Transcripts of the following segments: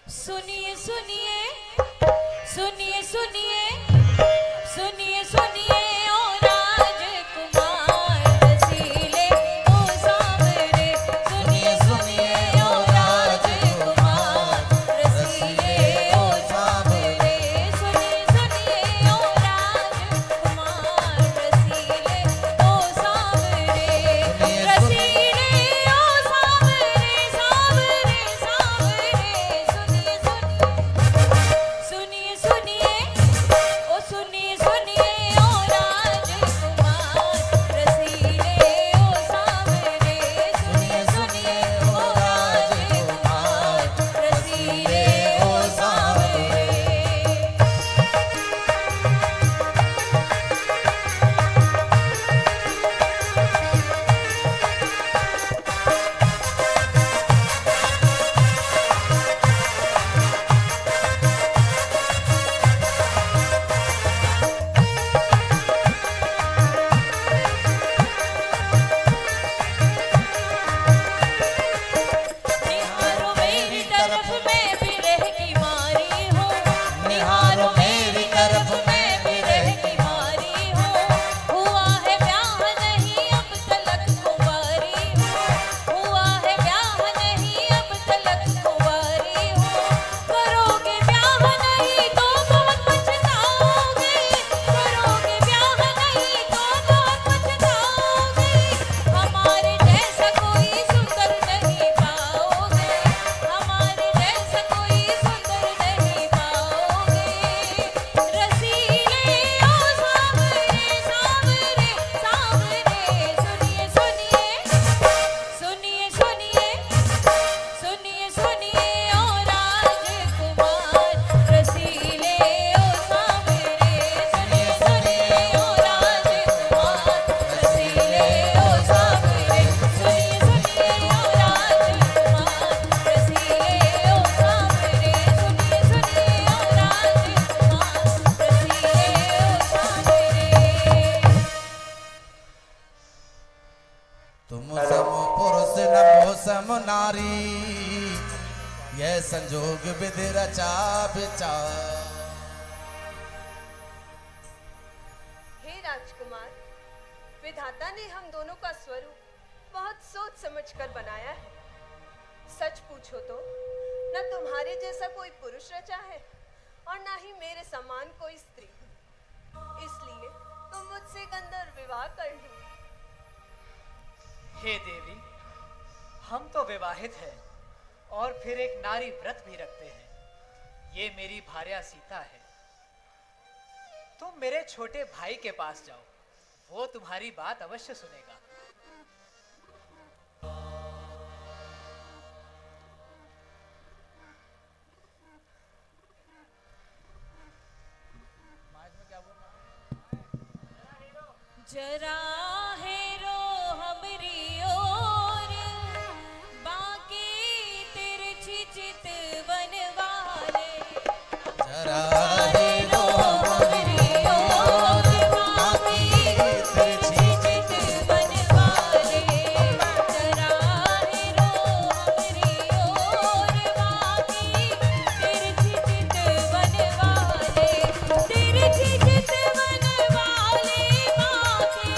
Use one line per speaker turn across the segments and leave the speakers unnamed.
सुनिए सुनिए सुनिए सुनिए सुनिए सुनिए ओ राजकुमार रसीले ओ सांवरे सुनिए सुनिए ओ राजकुमार रसीले ओ सांवरे सुनिए सुनिए ओ राजकुमार रसीले ओ सांवरे रसीले ओ सांवरे सांवरे सांवरे सुनिए सुनिए सुनिए ओ सुनिए सुनिए ओ राजकुमार रसीले ओ सांवरे सुनिए सुनिए ओ राजकुमार रसीले ओ सांवरे निहारो मेरी तरफ मैं विरह की मारी हूँ निहारो मेरी तरफ मैं विरह की मारी हूँ हुआ है ब्याह नहीं अब तलक कुंवारी हूँ हुआ है ब्याह नहीं अब तलक कुंवारी हूँ करोगे ब्याह नहीं तो बहुत पछताओगे करोगे ब्याह नहीं तो बहुत पछताओगे हमारे जैसा कोई सुंदर नहीं पाओगे हमारे जैसा कोई सुंदर नहीं पाओगे रसीले ओ सांवरे सांवरे सांवरे सुनिए सुनिए सुनिए सुनिए सुनिए सुनिए ओ राजकुमार रसीले ओ सांवरे सुनिए सुनिए ओ राजकुमार रसीले ओ सांवरे सुनिए सुनिए ओ राजकुमार रसीले ओ सांवरे सुनिए सुनिए ओ राजकुमार रसीले ओ सांवरे
तुम सम पुरुष नमो सम नारी यह संजोग विधि रचा विचार।
हे राजकुमार, विधाता ने हम दोनों का स्वरूप बहुत सोच समझकर बनाया है। सच पूछो तो न तुम्हारे जैसा कोई पुरुष रचा है और न ही मेरे समान कोई स्त्री। इसलिए तुम मुझसे गंधर्व विवाह कर लो।
हे देवी, हम तो विवाहित हैं और फिर एक नारी व्रत भी रखते हैं। ये मेरी भार्या सीता है। तुम मेरे छोटे भाई के पास जाओ, वो तुम्हारी बात अवश्य सुनेगा।
जरा हेरो हमरी ओर बाकी तिरछी चितवन वाले
जरा
हेरो हमरी ओर बाकी तिरछी चितवन वाले जरा हेरो हमरी ओर बाकी तिरछी चितवन वाले तिरछी चितवन वाले बाकी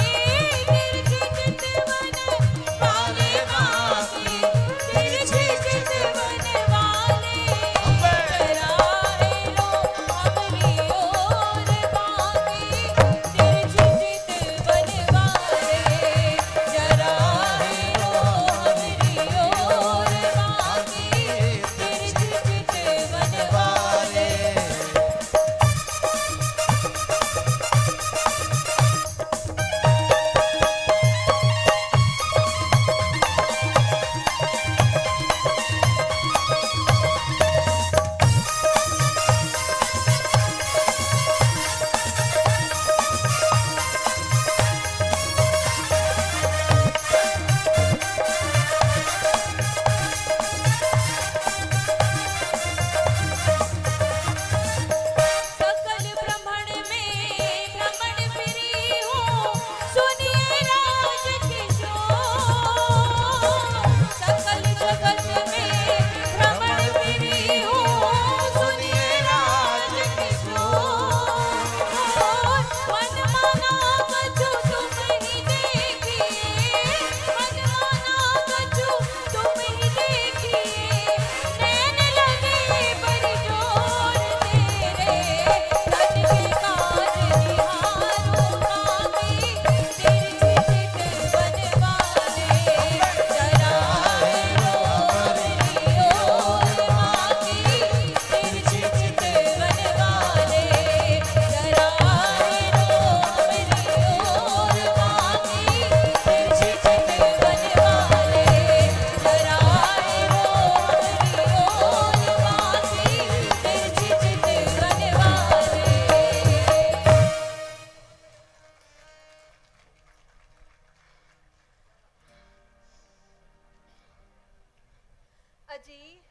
अजी,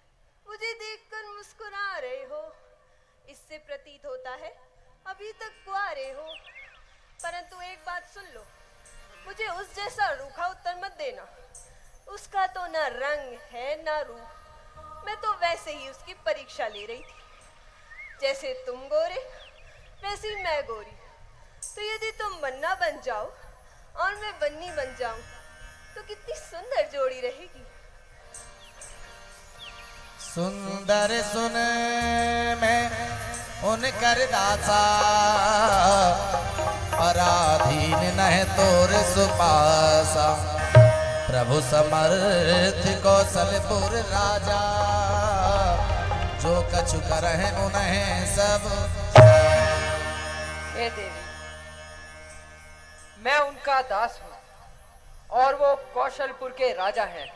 मुझे देखकर मुस्कुरा रहे हो, इससे प्रतीत होता है अभी तक कुआरे हो। परंतु एक बात सुन लो, मुझे उस जैसा रूखा उत्तर मत देना। उसका तो ना रंग है ना रूप। मैं तो वैसे ही उसकी परीक्षा ले रही थी। जैसे तुम गोरे वैसी मैं गोरी। तो यदि तुम बन्ना बन जाओ और मैं बन्नी बन जाऊं तो कितनी सुंदर जोड़ी रहेगी।
सुंदर सुन मैं उनकर दासा, पराधीन नह तोर सुपासा। प्रभु समर्थ कौशलपुर राजा, जो कछु करहि उन्हें सब।
हे देवी, मैं उनका दास हूँ और वो कौशलपुर के राजा हैं।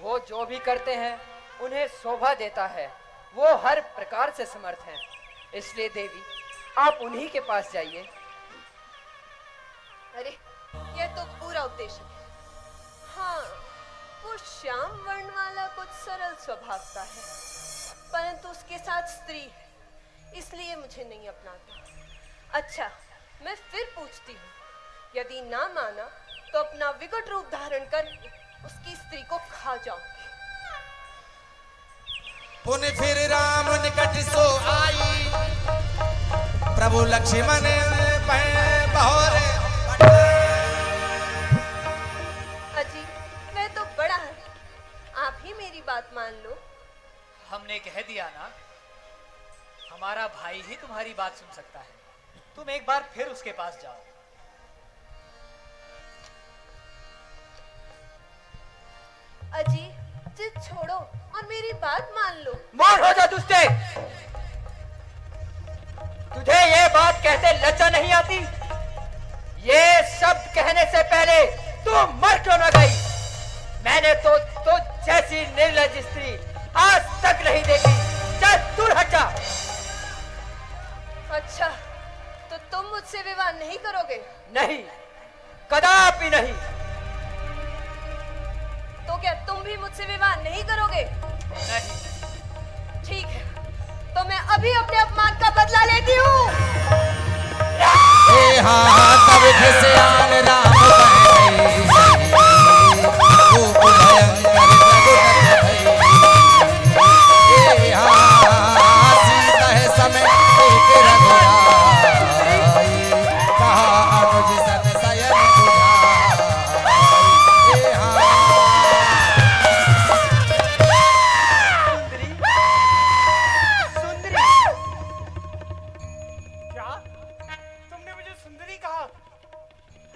वो जो भी करते हैं उन्हें शोभा देता है। वो हर प्रकार से समर्थ हैं। इसलिए देवी, आप उन्हीं के पास जाइए।
अरे, यह तो पूरा उद्देश्य है। हाँ, वो श्याम वर्ण वाला कुछ सरल स्वभाव का है, परंतु उसके साथ स्त्री है, इसलिए मुझे नहीं अपनाता। अच्छा, मैं फिर पूछती हूँ, यदि ना माना तो अपना विकट रूप धारण कर उसकी स्त्री को खा जाऊंगी।
पुन फिर राम निकट सो आई, प्रभु लक्ष्मण बहोरे।
अजी, वह तो बड़ा है, आप ही मेरी बात मान लो।
हमने कह दिया ना, हमारा भाई ही तुम्हारी बात सुन सकता है। तुम एक बार फिर उसके पास जाओ।
अजी, जिद छोड़ो और मेरी बात मान लो।
मौन हो जा दुष्टे। तुझे ये बात कहते लज्जा नहीं आती? ये शब्द कहने से पहले तू मर क्यों न गई? मैंने तो जैसी निर्लज स्त्री आज तक नहीं देखी। चल दूर हट जा।
अच्छा, तो तुम मुझसे विवाह नहीं करोगे?
नहीं, कदापि नहीं।
तो क्या तुम भी मुझसे विवाह नहीं करोगे?
नहीं।
ठीक है, तो मैं अभी अपने अपमान का बदला लेती हूँ।
ए हाँ, तब घिसियान राम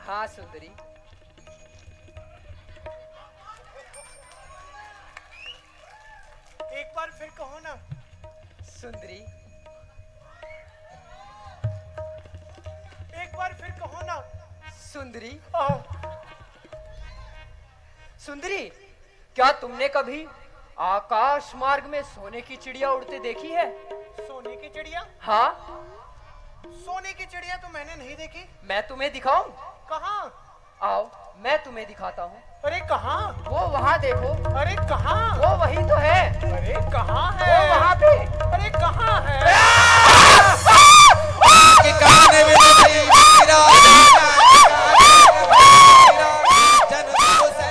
हाँ सुंदरी,
एक बार फिर कहो ना।
सुंदरी,
एक बार फिर कहो ना।
सुंदरी,
आओ।
सुंदरी, क्या तुमने कभी आकाश मार्ग में सोने की चिड़िया उड़ते देखी है?
सोने की चिड़िया?
हाँ।
सोने की चिड़िया तो मैंने नहीं देखी।
मैं तुम्हें दिखाऊं?
कहाँ?
आओ, मैं तुम्हें दिखाता हूँ।
अरे कहाँ?
वो वहाँ देखो।
अरे कहाँ?
वो वही तो है।
अरे कहाँ है?
वो वहाँ पे।
अरे कहाँ है?
के कान में नहीं मेरा जन को से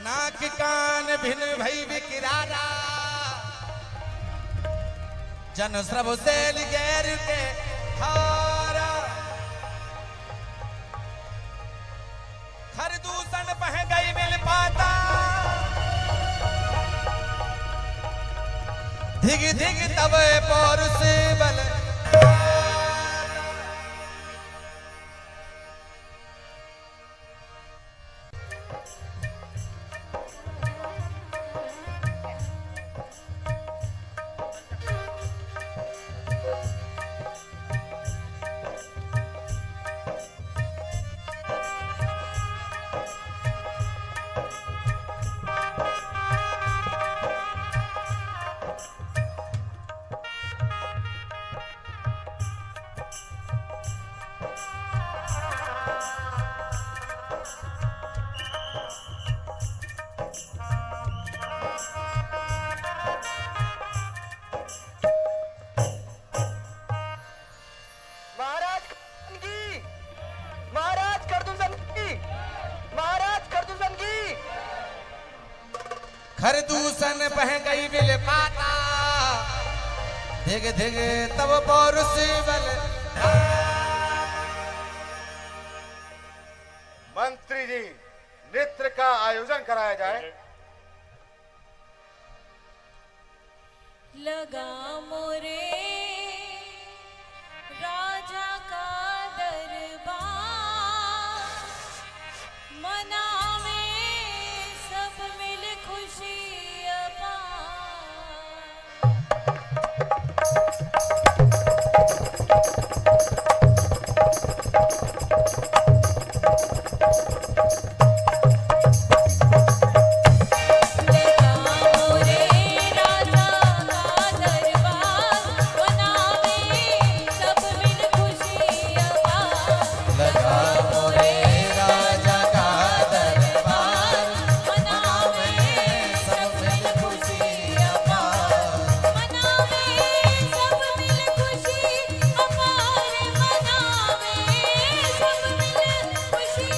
नाक कान भिन भई विकिरारा, जन श्रभ सेल गैर के हारा। खर दूषण पह गई मिल पाता, धिग धिग तब पौरुष बल। खरदूषण बह गई बिल पाता धिग धिग तब पौरुष बल
मंत्री जी, नृत्य का आयोजन कराया जाए।
लगा मोरे राजा का दरबार, मनावे सब मिल खुशी अपार। लगा मोरे राजा का दरबार, मनावे सब मिल खुशी अपार।
लगा मोरे राजा का दरबार
मनावे सब मिल खुशी अपार। मनावे सब मिल खुशी अपार। मनावे सब मिल खुशी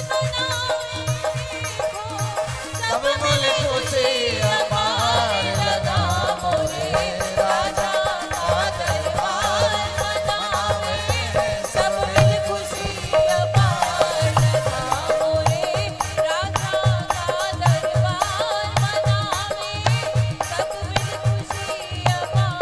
सब मिल खुशी अपार। लगा मोरे राजा का दरबार मनावे
सब मिल खुशी अपार। लगा मोरे राजा का दरबार, मनावे सब मिल खुशी अपार।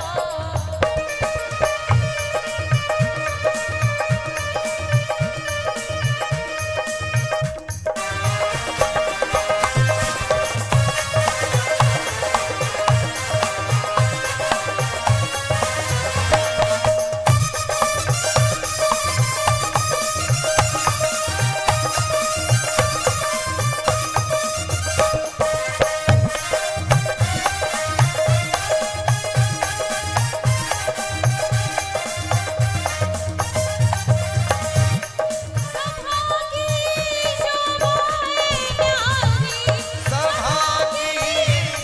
सभा की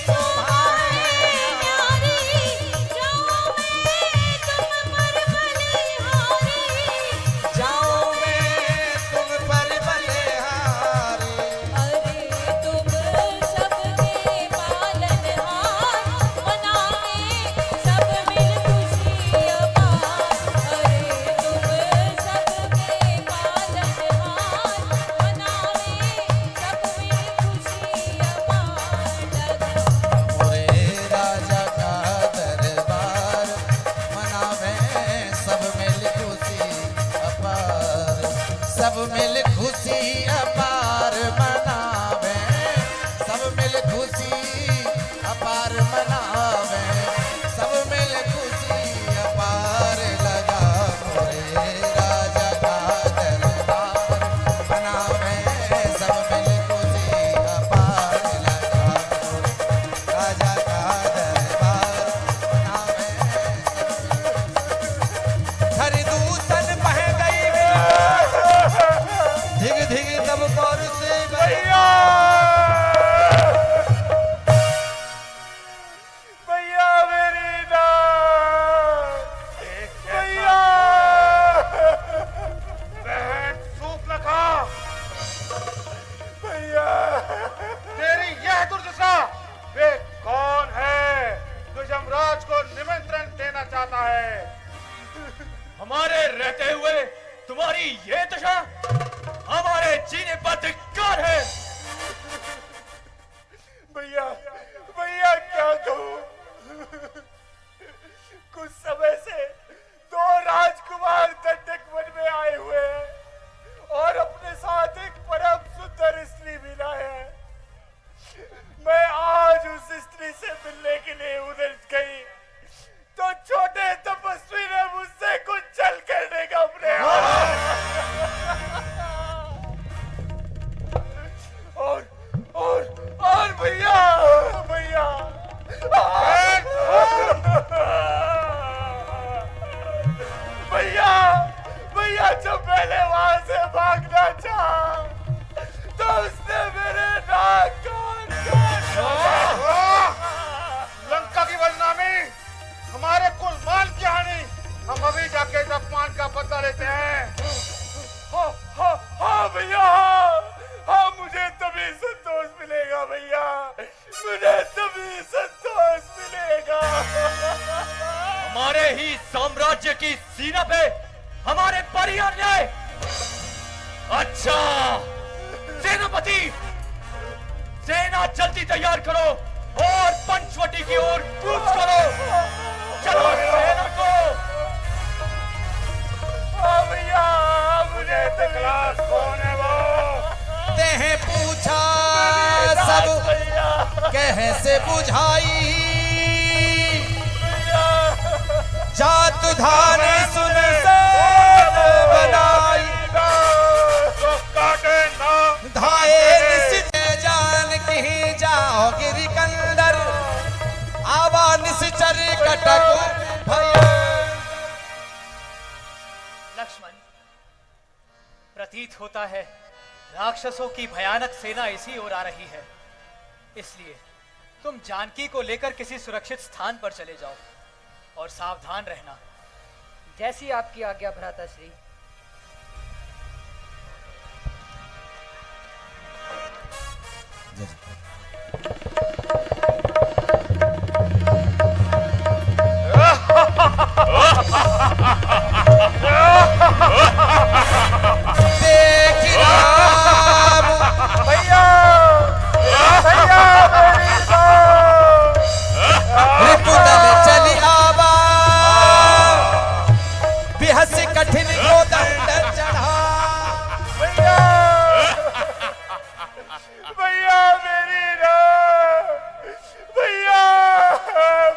शोभा जाओ मैं तुम पर बलिहारी।
अरे तुम सबके पालनहार, मनावे सब मिल खुशी अपार। अरे तुम सबके पालनहार, मनावे सब मिल खुशी अपार।
मोरे राजा का दरबार मनावे सब मिल खुशी अपार। सब मिल खुशी अपार मनावे सब मिल खुशी अपार मनावे सब मिल खुशी अपार। लगा मोरे राजा का दरबार मनावे सब मिल खुशी अपार। लगा मोरे राजा का दरबार मनावे खरदूषण बह गई धिग धिग तब पौरुष
भैया भैया मेरी नाक, भैया
बहन सूप न खा।
भैया
तेरी यह दुर्दशा, वे कौन है जो यमराज को निमंत्रण देना चाहता है?
हमारे रहते हुए तुम्हारी ये दशा, हमारे जीने पर धिक्कार है।
भैया भैया क्या कहूँ, कुछ समय से दो राजकुमार दंडक वन में आए हुए हैं और अपने साथ एक परम सुंदर स्त्री भी लाए हैं। मैं आज उस स्त्री से मिलने के लिए उधर गई तो छोटे तपस्वी ने मुझसे कुछ छल करने का प्रयास और भैया भैया
हमारी साम्राज्य की सीमा पे हमारे पर ही अन्याय। अच्छा सेनापति, सेना जल्दी तैयार करो और पंचवटी की ओर कूच करो। चलो सेना को।
भैया मुझे दिखला कौन है वो?
तेहे पूछा सब कैसे बुझाई, जात धान सुन से बनाई,
काटे ना
धाये निश्चित जान की जाओ गिरी कंदर, आवा निश्चर कटक भया।
लक्ष्मण, प्रतीत होता है राक्षसों की भयानक सेना इसी ओर आ रही है, इसलिए तुम जानकी को लेकर किसी सुरक्षित स्थान पर चले जाओ और सावधान रहना।
जैसी आपकी आज्ञा भ्राताश्री।
देख राम
भैया भैया मेरी बात।
रिपुदल चली आवा, बिहस कठिन को दंड चढ़ा।
भैया भैया मेरी ना भैया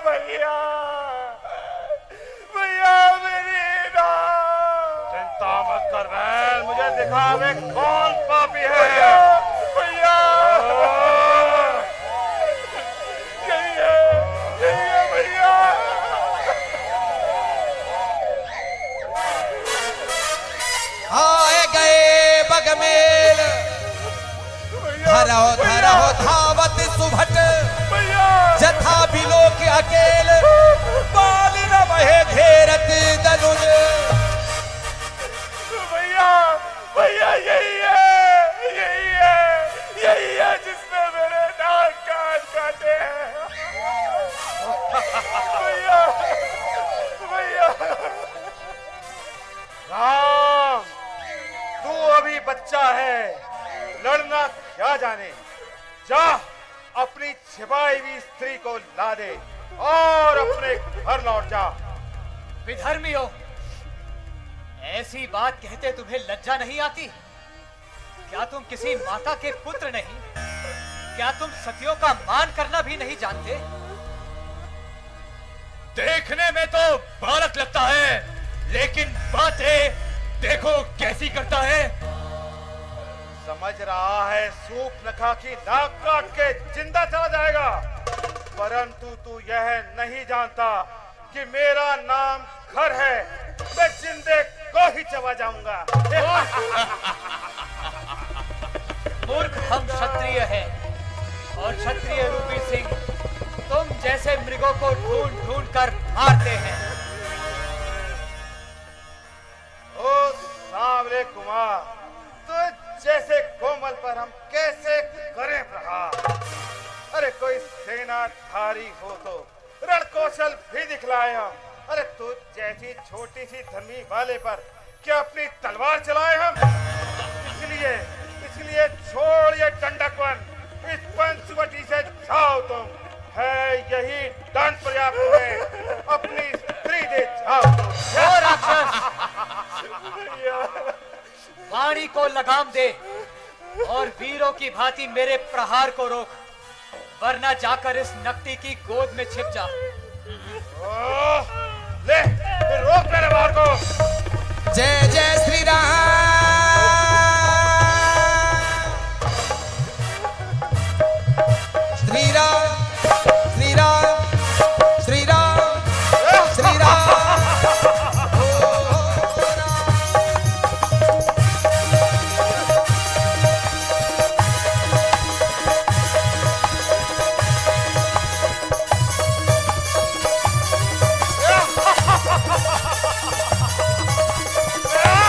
भैया भैया मेरी ना। चिंता मत कर बहन, मुझे दिखा दे कौन पापी है। भैया यही है भैया।
आए गए बगमेल, धरो धरो धावत सुभट, जथा बिलो के अकेल, बाल न बहे घेरत दनुज।
भैया भैया यही है जिसने मेरे नाक कान काटे हैं। भैया भैया।
राम, तू अभी बच्चा है, लड़ना क्या जाने। जा अपनी छिपाई हुई स्त्री को ला दे और अपने घर लौट जा।
विधर्मियों, ऐसी बात कहते तुम्हें लज्जा नहीं आती? क्या तुम किसी माता के पुत्र नहीं? क्या तुम सतियों का मान करना भी नहीं जानते?
देखने में तो बालक लगता है, लेकिन बातें देखो कैसी करता है।
समझ रहा है सूप न खा की नाक काट के जिंदा चला जाएगा, परंतु तू यह नहीं जानता कि मेरा नाम खर है। मैं जिंदे को ही चबा जाऊंगा।
मूर्ख, हम क्षत्रिय हैं और क्षत्रिय रूपी सिंह तुम जैसे मृगों को ढूंढ ढूंढ कर मारते हैं।
ओ सांवरे कुमार, तो जैसे कोमल पर हम कैसे करें प्रहार। अरे कोई सेनाधारी हो तो रण कौशल भी दिखलाए हम। अरे तू जैसी छोटी सी धर्मी वाले पर क्या अपनी तलवार चलाए हम। इसलिए छोड़ ये दंडकवन, इस पंचवटी से जाओ तुम। है यही दंड पर्याप्त है, अपनी स्त्री दे जाओ तुम।
ओ राक्षस, वाणी को लगाम दे और वीरों की भांति मेरे प्रहार को रोक, वरना जाकर इस नकटी की गोद में छिप जा।
ले रोक मेरे वार को।
जय जय श्री राम। श्री राम श्री राम श्री राम श्री राम।
Ah!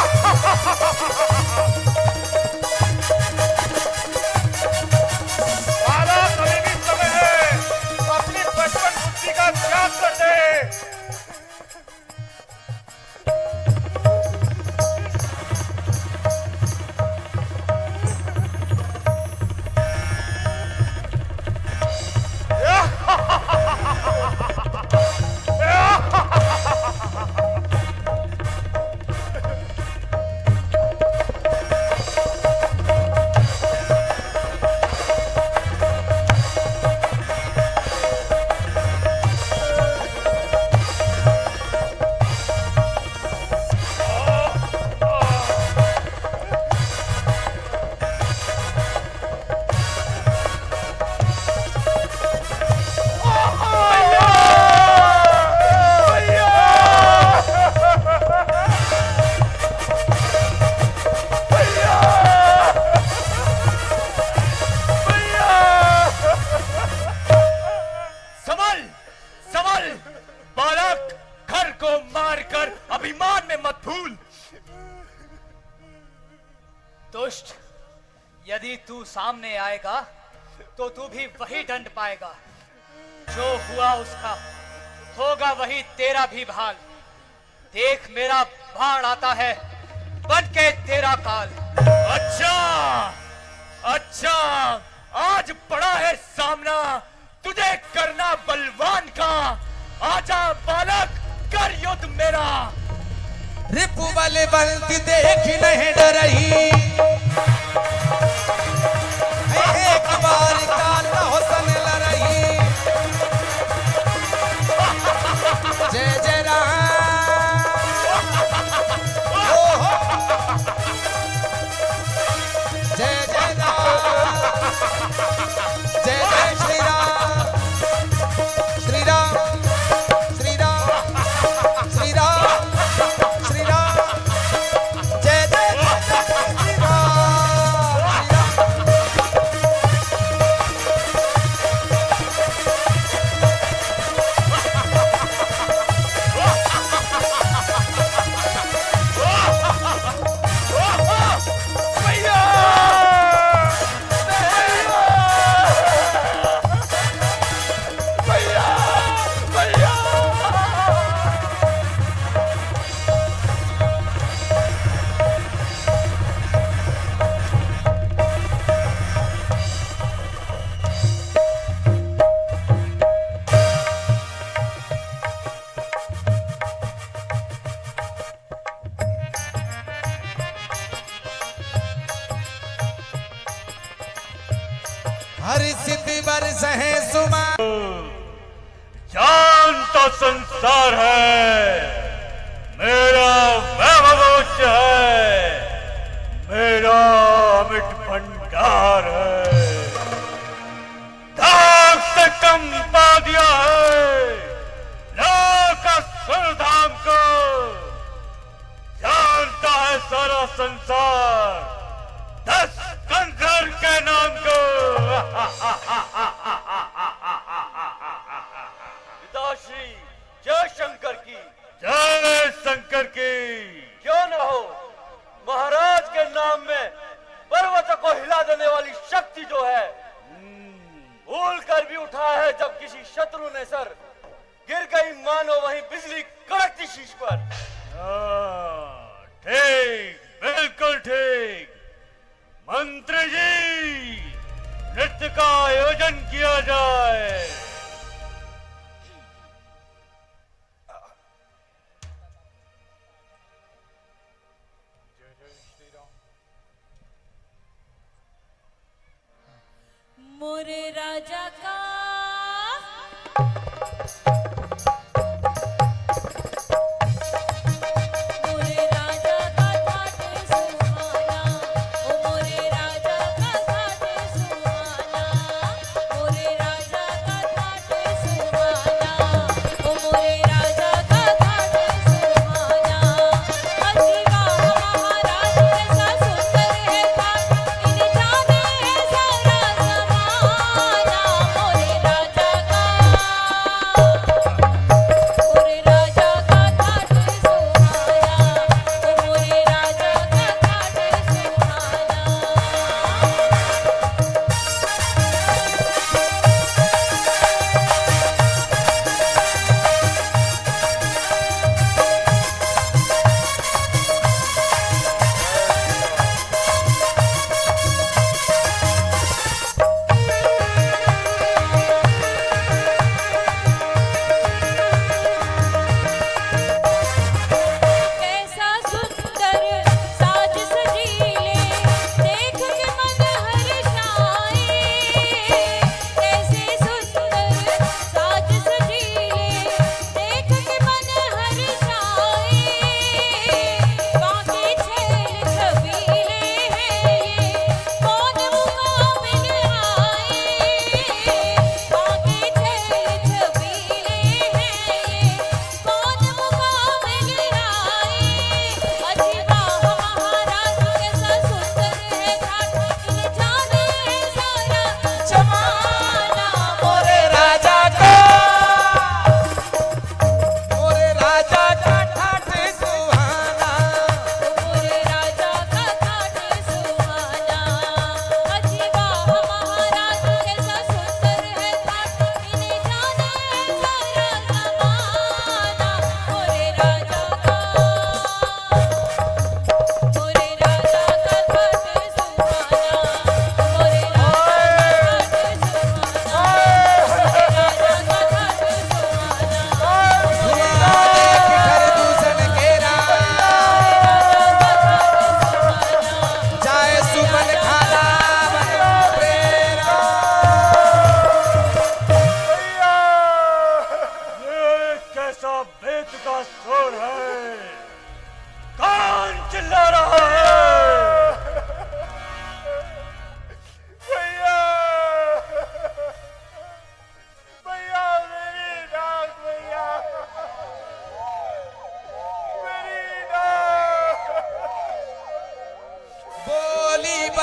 मार कर अभिमान में मत भूल।
दुष्ट, यदि तू सामने आएगा तो तू भी वही दंड पाएगा। जो हुआ उसका होगा वही तेरा भी भाल। देख मेरा बाण आता है बन के तेरा काल।
अच्छा अच्छा, आज पड़ा है सामना तुझे करना बलवान का। आजा बालक, कर युद्ध मेरा।
रिपु वाले बल्कि देख नहीं डरही, एक बार काल हुसन लरही। जय जय राम, ओहो। जय जय राम, जय जय श्री राम, श्री राम, श्री राम, श्री राम, श्री राम। जय जय श्री राम, श्री राम। हरि सिद्धि बरस है सुमा।
जान तो संसार है, मेरा वैभव उच्च है, मेरा अमिट भंडार है। दाग से कम पा दिया है लाख सुरधाम को। जानता है सारा संसार 10 कंकर के नाम को।
पिताश्री, जय शंकर की।
जय शंकर की।
क्यों न हो, महाराज के नाम में पर्वत को हिला देने वाली शक्ति जो है, भूल कर भी उठा है जब किसी शत्रु ने सर गिर गई मानो वहीं बिजली कड़कती शीश पर।
ठीक, बिल्कुल ठीक। मंत्री जी, नृत्य का आयोजन किया जाए।
मोरे राजा का मोरे राजा का ठाट सुहाना, ओ मोरे राजा का ठाट सुहाना, मोरे राजा का ठाट सुहाना, ओ मोरे राजा का ठाट सुहाना। अजीवा महाराज कैसा सुंदर है ठाट, इन जाने है सारा जमाना। मोरे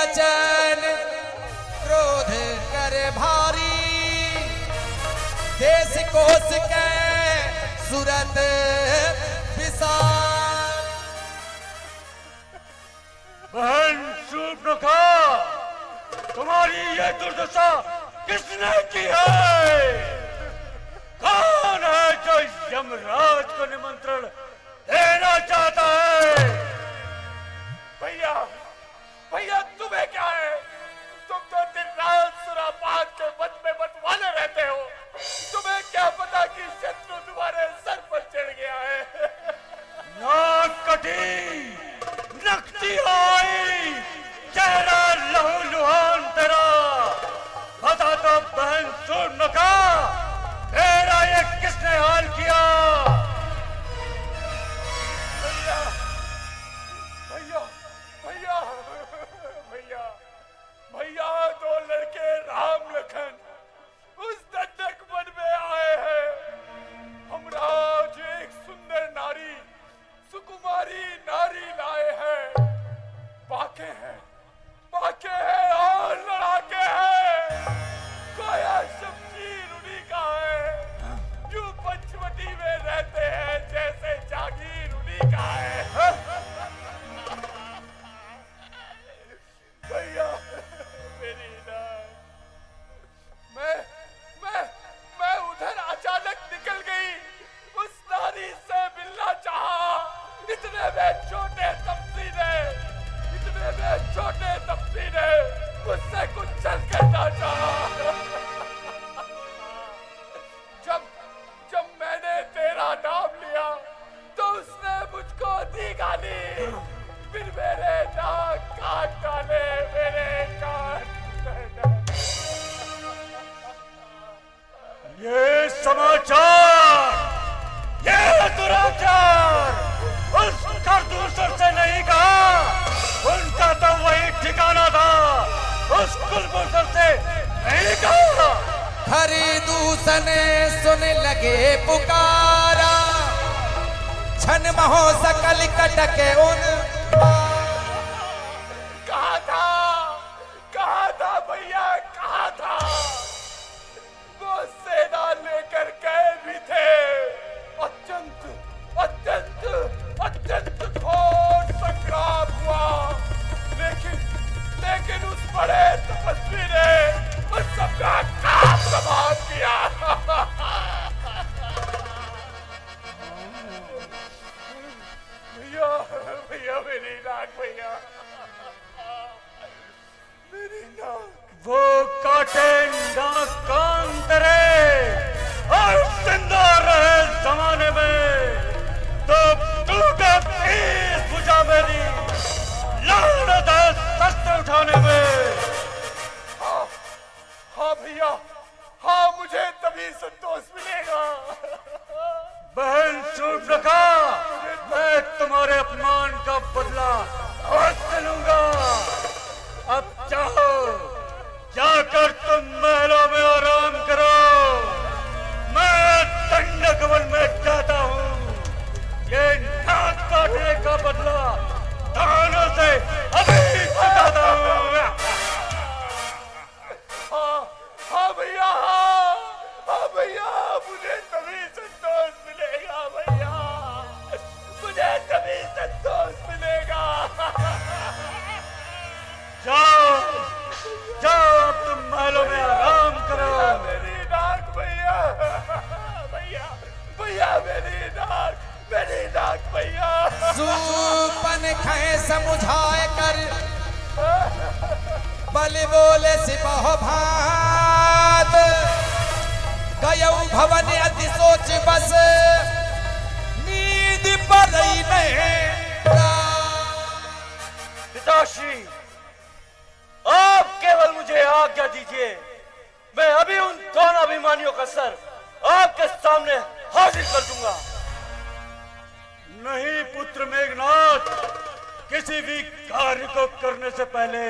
बचन क्रोध कर भारी, देश कोस के सूरत विशाल।
बहन शूर्पणखा, तुम्हारी ये दुर्दशा किसने की है? कौन है जो यमराज को निमंत्रण देना चाहता है? भैया, भैया तुम्हें क्या है? तुम तो दिन रात सुरापान के मत में मतवाले रहते हो। तुम्हें क्या पता कि शत्रु तुम्हारे सर पर चढ़ गया है? नाक कटी, नकती आई, चेहरा लहू लुहान तेरा। बता तो बहन शूर्पणखा, तेरा ये किसने हाल किया? भैया, भैया, भैया, भैया, भैया, दो लड़के राम लखन उस दंडक वन में आए हैं। हमरा आज एक सुंदर नारी, सुकुमारी नारी लाए हैं। बाके हैं, बाके हैं और लड़ाके हैं। कोया शमशीर उन्हीं का है, जो पंचवटी में रहते हैं, जैसे जागीर उन्हीं का है। भैया, मेरी नाक, मैं उधर अचानक निकल गई, उस नारी से मिलना चाहा। इतने में छोटे तपसी ने मुझसे कुछ चल करना चाहा। जब मैंने तेरा नाम लिया तो उसने मुझको दी गाली, फिर मेरे नाक काट डाले, मेरे काट डाले। ये समाचार, ये दुराचार उस खरदूसर से नहीं कहा, उनका तो वही ठिकाना था, उस कुलबुलसर से नहीं कहा।
खरदूषण सुन लगे पुकारा, छन महो सकल कटके उन।
कहा था भैया, कहा था? वो सेना लेकर गए भी थे। अत्यंत घोर संग्राम हुआ, लेकिन उस बड़े तपस्वी ने उस सबका काम तमाम किया। भैया, भैया, मेरी नाक, भैया, मेरी नाक। वो काटे नाक कान तेरे और जिंदा रहे जमाने में, तो टूटे पीस बुझा मेरी लानत है शस्त्र उठाने में। हाँ भैया, हाँ, मुझे तभी संतोष मिलेगा। बहन शूर्पणखा, मैं तुम्हारे अपमान का बदला अवश्य लूंगा। अब जाओ, जाकर तुम महलों में आराम करो। मैं दंडक वन में जाता हूँ। ये नाक काटने का बदला दानों से अभी चुकाता हूँ। हाँ भैया, हाँ भैया, मुझे तभी संतोष मिलेगा। भैया, मुझे तभी संतोष मिलेगा। जाओ, अब तुम महलों में आराम करो। मेरी नाक भैया, भैया, भैया, मेरी नाक भैया।
सूपन खे समुझाए कर, बल बोले सिपाह भात। गयौ भवन अति सोच बस, नींद पड़ई नहीं।
पिताश्री, आप केवल मुझे आज्ञा दीजिए, मैं अभी उन दोनों अभिमानियों का सर आपके सामने हाजिर कर दूंगा। नहीं पुत्र मेघनाथ, किसी भी कार्य को करने से पहले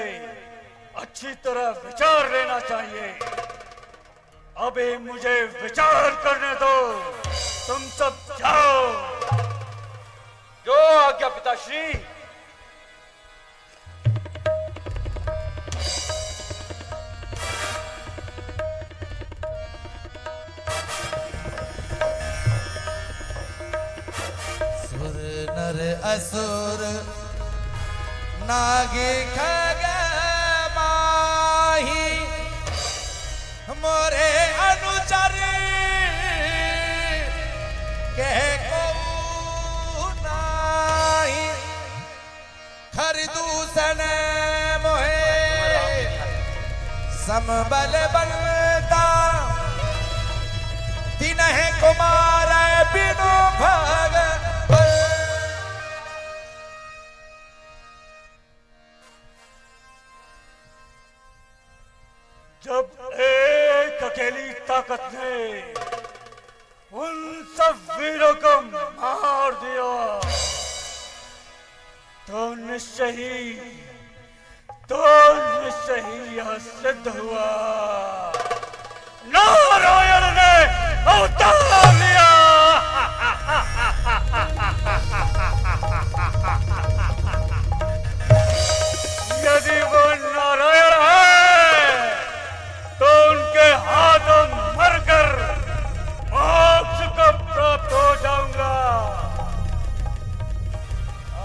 अच्छी तरह विचार लेना चाहिए। अभी मुझे विचार करने दो, तुम सब जाओ। जो आज्ञा पिताश्री।
नर असुर नागी खग माही मोरे अनुचर कह को नाही खरदूषण मोहे समबल बनता तिन्ह कुमार बिनु भग
जब एक अकेली ताकत ने उन सब वीरों को मार दिया तो निश्चय ही यह सिद्ध हुआ नारायण ने अवतार लिया। यदि वो नारायण है तो उनके हाथों मरकर मोक्ष को प्राप्त हो जाऊंगा,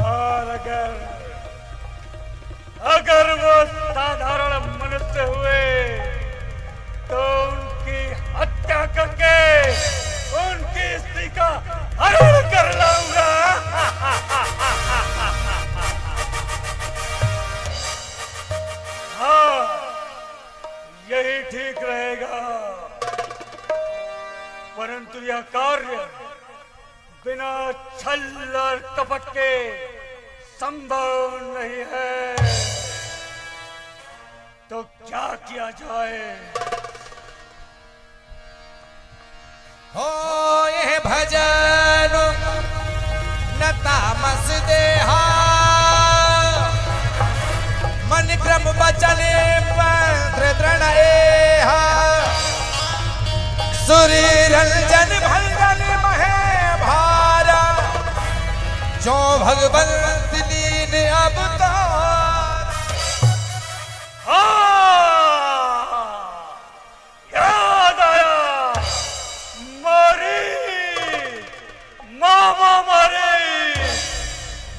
और अगर वो साधारण मनुष्य हुए तो उनकी हत्या करके उनकी स्त्री का हरण कर लाऊंगा। हाँ, यही ठीक रहेगा, परंतु यह कार्य बिना छल और कपट के संभव नहीं है, तो क्या किया जाए?
हो ये भजन न तामस देहा मन क्रम वचन पंद्र दृढ़ एहा सूर्य रंजन भंजन महे भारा जो भगवंत लीन अवतार।
याद आया, मामा मारी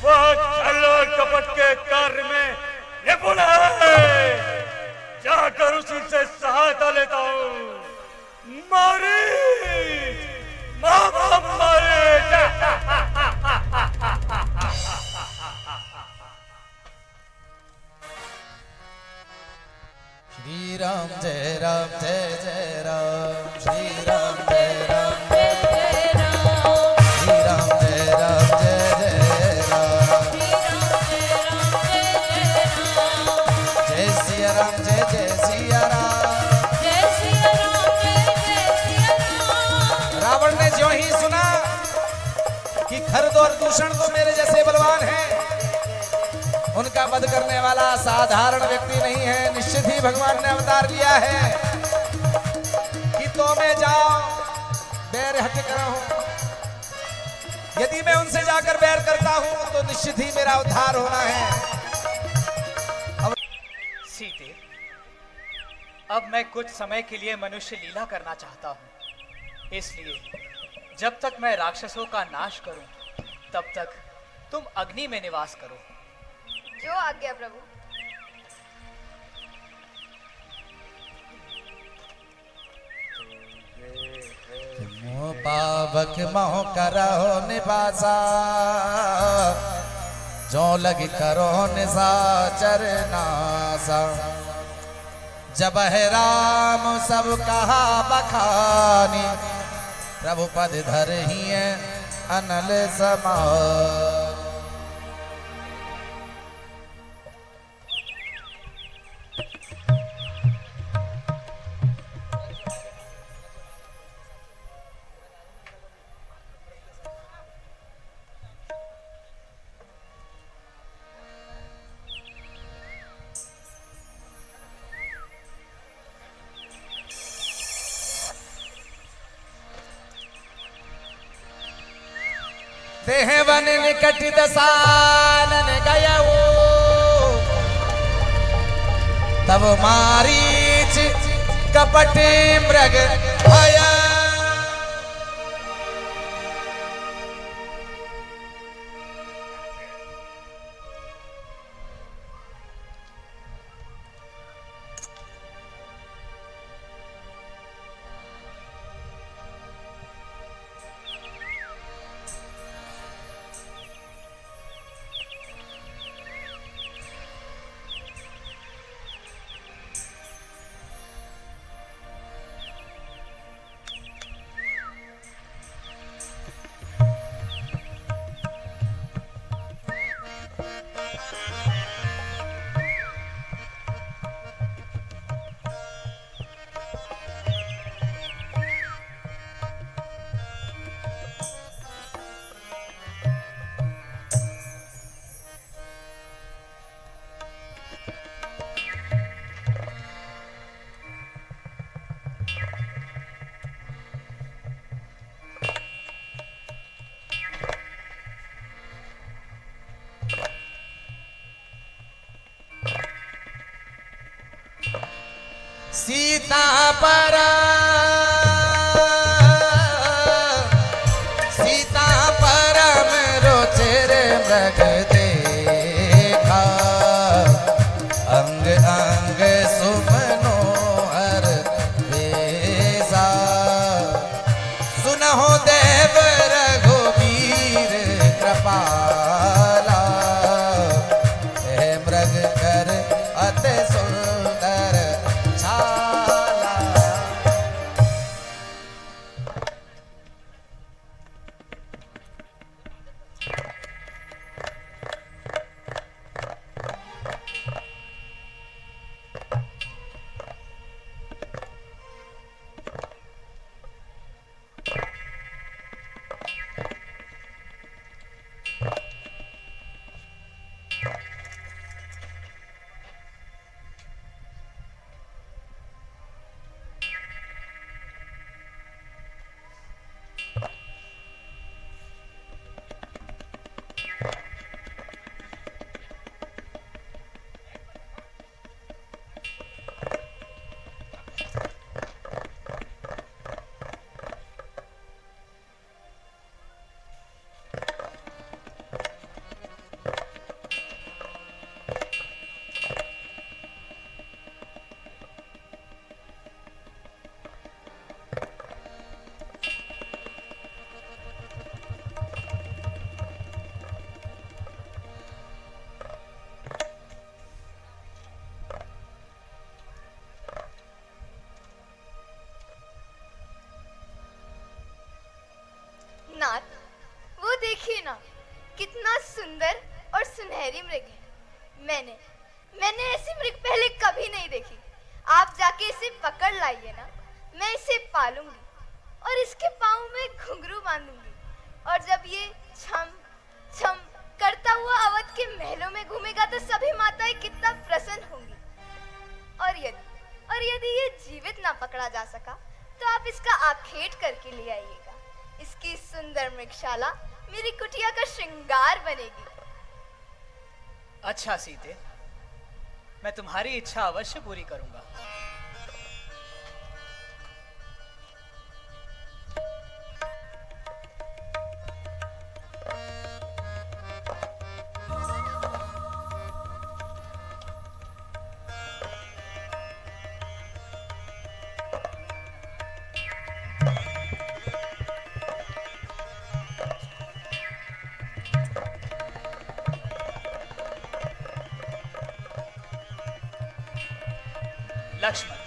वह छल और कपट के कार्य में निपुण है, जाकर उसी से सहायता लेता हूँ। मारी मामा मारी।
श्री राम जय राम जय जय राम श्री राम जय राम जय श्री राम जय राम जय जय राम जय सिया राम जय जय सिया राम। रावण ने ज्यों ही सुना कि खरद और दूषण तो मेरे जैसे बलवान हैं, उनका वध करने वाला साधारण व्यक्ति नहीं है, निश्चित ही भगवान ने अवतार लिया है कि तो मैं जाओ बैर हट कराऊं। यदि मैं उनसे जाकर बैर करता हूं तो निश्चित ही मेरा उद्धार होना है।
सीते, अब मैं कुछ समय के लिए मनुष्य लीला करना चाहता हूँ, इसलिए जब तक मैं राक्षसों का नाश करूं तब तक तुम अग्नि में निवास करो।
जो आज्ञा प्रभु।
मोह पावक मोह करहो निवासा जो लग करो निशाचर नासा। जब है राम सब कहा बखानी प्रभु पद धर ही अनल समा। देहवन निकट दसानन गयऊ तब मारीच कपट मृग भया। सीता परा सीता परम रुचिर मृग देखा अंग अंग सुमनोहर वेसा सुनहो देव रघुवीर कृपाला हे मृग कर अति सुंदर छाला।
नाथ, वो देखिए ना, कितना सुंदर और सुनहरी मृग है। मैंने ऐसी मृग पहले कभी नहीं देखी। आप जाके इसे पकड़ लाइए ना, मैं इसे पालूंगी और इसके पाँव में घुंघरू बांधूंगी, और जब ये छम छम करता हुआ अवध के महलों में घूमेगा तो सभी माताएं कितना प्रसन्न होंगी। और यदि ये जीवित ना पकड़ा जा सका तो आप इसका आखेट करके ले आइएगा। इसकी सुंदर मृगशाला मेरी कुटिया का श्रृंगार बनेगी।
अच्छा सीते, मैं तुम्हारी इच्छा अवश्य पूरी करूंगा। लक्ष्मण,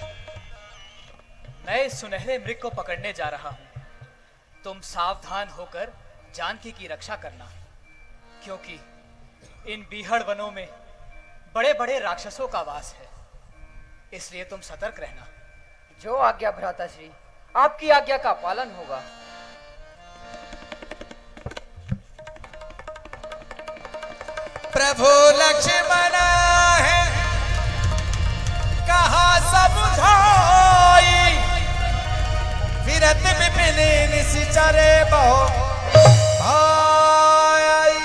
मैं इस सुनहरे मृग को पकड़ने जा रहा हूं। तुम सावधान होकर जानकी की रक्षा करना, क्योंकि इन बीहड़ वनों में बड़े बड़े राक्षसों का वास है, इसलिए तुम सतर्क रहना।
जो आज्ञा भ्राताश्री, आपकी आज्ञा का पालन होगा।
प्रभु लक्ष्मण है कहा समझाई, फिरत विपिन निश्चरे बहु भाई।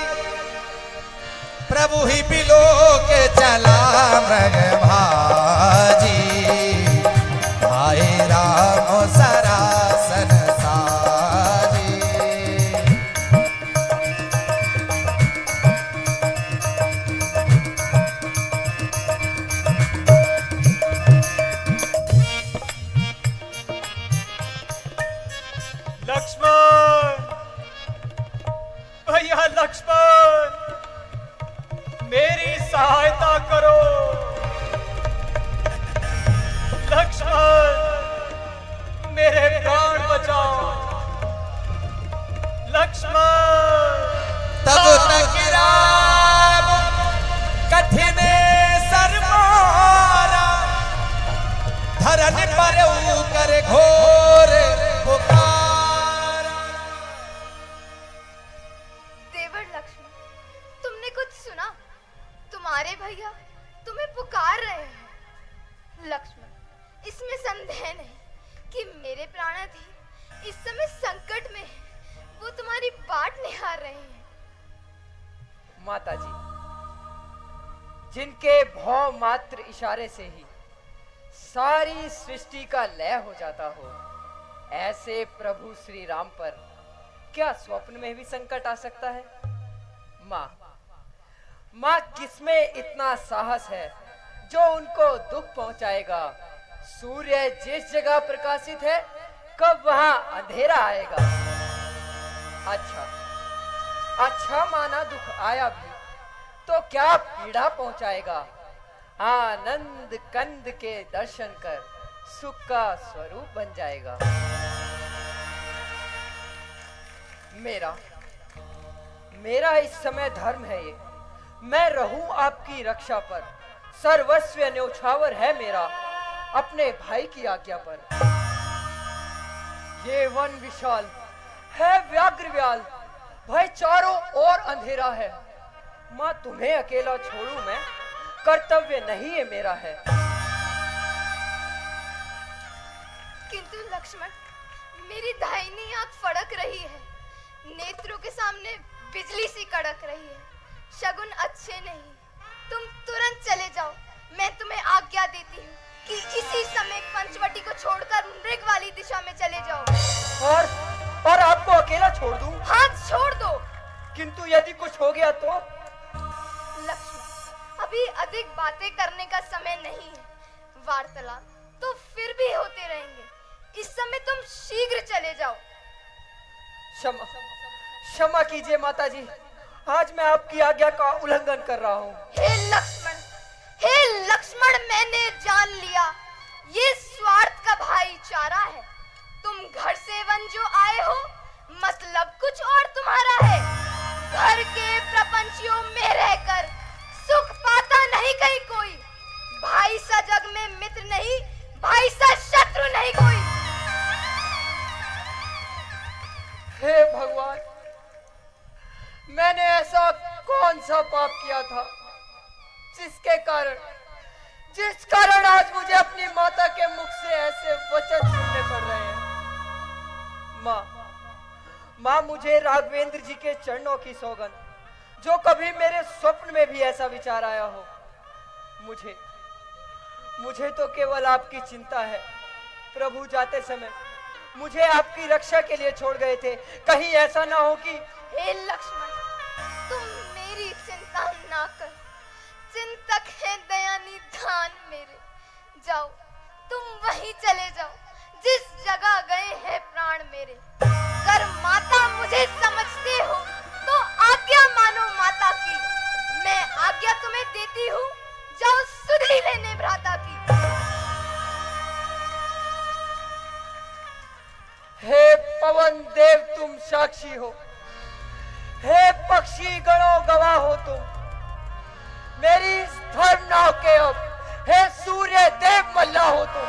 प्रभु ही बिलो के चला मृग भाजी, भाई राम सरासन साजी।
लक्ष्मण, भैया लक्ष्मण, मेरी सहायता करो। लक्ष्मण, मेरे प्राण बचाओ। लक्ष्मण।
तब तक राम कठिन सर मारा, धरन पर कर घोर पुकारा।
देवर लक्ष्मण, तुमने कुछ सुना? तुम्हारे भैया तुम्हें पुकार रहे हैं। लक्ष्मण, इसमें संदेह नहीं कि मेरे प्राणाधीन इस समय संकट में है। वो तुम्हारी बाट निहार रहे हैं।
माताजी, जिनके भौं मात्र इशारे से ही सारी सृष्टि का लय हो जाता हो, ऐसे प्रभु श्री राम पर क्या स्वप्न में भी संकट आ सकता है? माँ, माँ किसमें इतना साहस है जो उनको दुख पहुंचाएगा? सूर्य जिस जगह प्रकाशित है, कब वहां अंधेरा आएगा? अच्छा माना दुख आया भी तो क्या पीड़ा पहुंचाएगा? आनंद कंद के दर्शन कर सुख का स्वरूप बन जाएगा। मेरा इस समय धर्म है ये, मैं रहूं आपकी रक्षा पर। सर्वस्व न्योछावर है मेरा अपने भाई की आज्ञा पर। ये वन विशाल है व्याघ्र व्याल, भाई चारों ओर अंधेरा है। माँ तुम्हें अकेला छोड़ू मैं, कर्तव्य नहीं ये मेरा है।
किंतु लक्ष्मण, मेरी दाहिनी आंख फड़क रही है, नेत्रों के सामने बिजली सी कड़क रही है। शगुन अच्छे नहीं, तुम तुरंत चले जाओ। मैं तुम्हें आज्ञा देती हूँ कि इसी समय पंचवटी को छोड़कर मृग वाली दिशा में चले जाओ।
और आपको अकेला छोड़ दूं?
हाँ, छोड़ दो।
किंतु यदि कुछ हो गया तो?
लक्ष्मण, अभी अधिक बातें करने का समय नहीं है। वार्तालाप तो फिर भी होते रहेंगे। इस समय तुम शीघ्र चले जाओ।
क्षमा कीजिए माताजी, आज मैं आपकी आज्ञा का उल्लंघन कर रहा हूँ।
हे लक्ष्मण, मैंने जान लिया ये स्वार्थ का भाईचारा है। तुम घर से वन जो आए हो, मतलब कुछ और तुम्हारा है। घर के प्रपंचियों में रहकर सुख पाता नहीं कहीं कोई। भाई सा जग में मित्र नहीं, भाई सा शत्रु नहीं कोई।
हे भगवान, मैंने ऐसा कौन सा पाप किया था जिस कारण आज मुझे अपनी माता के मुख से ऐसे वचन सुनने पड़ रहे हैं? माँ, मुझे राघवेंद्र जी के चरणों की सौगंध, जो कभी मेरे स्वप्न में भी ऐसा विचार आया हो। मुझे तो केवल आपकी चिंता है। प्रभु जाते समय मुझे आपकी रक्षा के लिए छोड़ गए थे। कहीं ऐसा ना हो कि...
हे लक्ष्मण, तुम मेरी चिंता ना कर। चिंतक है दयानिधान मेरे। जाओ, तुम वहीं चले जाओ जिस जगह गए हैं प्राण मेरे। अगर माता मुझे समझते हो तो आज्ञा मानो माता की। मैं आज्ञा तुम्हें देती हूँ, जाओ सुधि लेने भ्राता की।
हे पवन देव तुम साक्षी हो, हे पक्षी गणों गवाह हो तुम। मेरी धर्म नाव के अब हे सूर्य देव मल्ला हो तुम।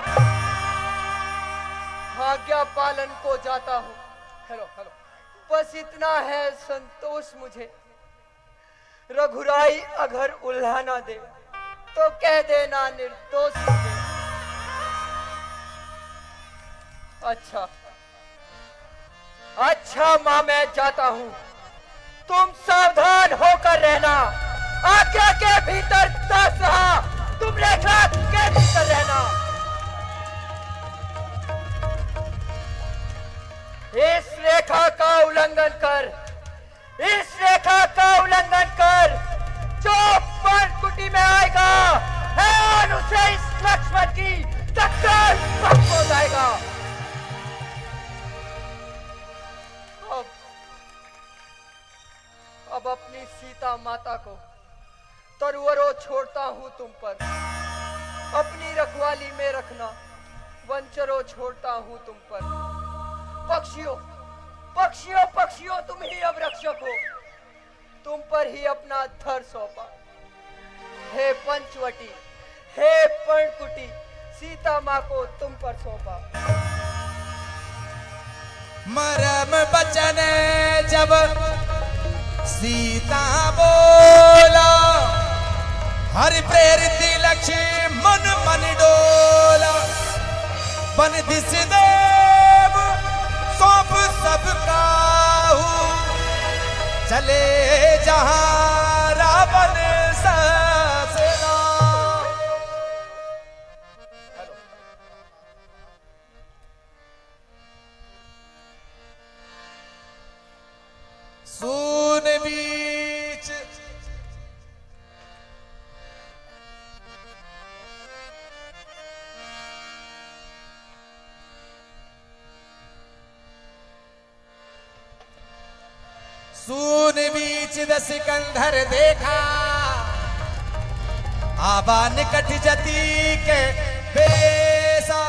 आज्ञा पालन को जाता हूँ। हेलो, बस इतना है संतोष मुझे। रघुराई अगर उल्हाना दे तो कह देना निर्दोष मुझे। अच्छा माँ, मैं जाता हूँ। तुम सावधान होकर रहना। आज्ञा के भीतर 10 रहा, तुम रेखा के भीतर रहना। इस रेखा का उल्लंघन कर, इस रेखा का उल्लंघन कर। जो पर्णकुटी में आएगा है उसे इस लक्ष्मण की टक्कर हो जाएगा। अब अपनी सीता माता को तरुवरों छोड़ता हूं तुम पर। अपनी रखवाली में रखना, वंचरों छोड़ता हूं तुम पर। पक्षियों तुम ही अब रक्षक हो। तुम पर ही अपना धर सौंपा। हे पंचवटी, हे पर्णकुटी, सीता माँ को तुम पर सौंपा।
मरम बचन जब सीता बोला, हरि प्रेरित लक्ष्मण मन डोला। बन दिस देव सौंप सब काहू, चले जहां रावण ससेना। बीच दस कंधर देखा, आबा निकट जती के बेसा।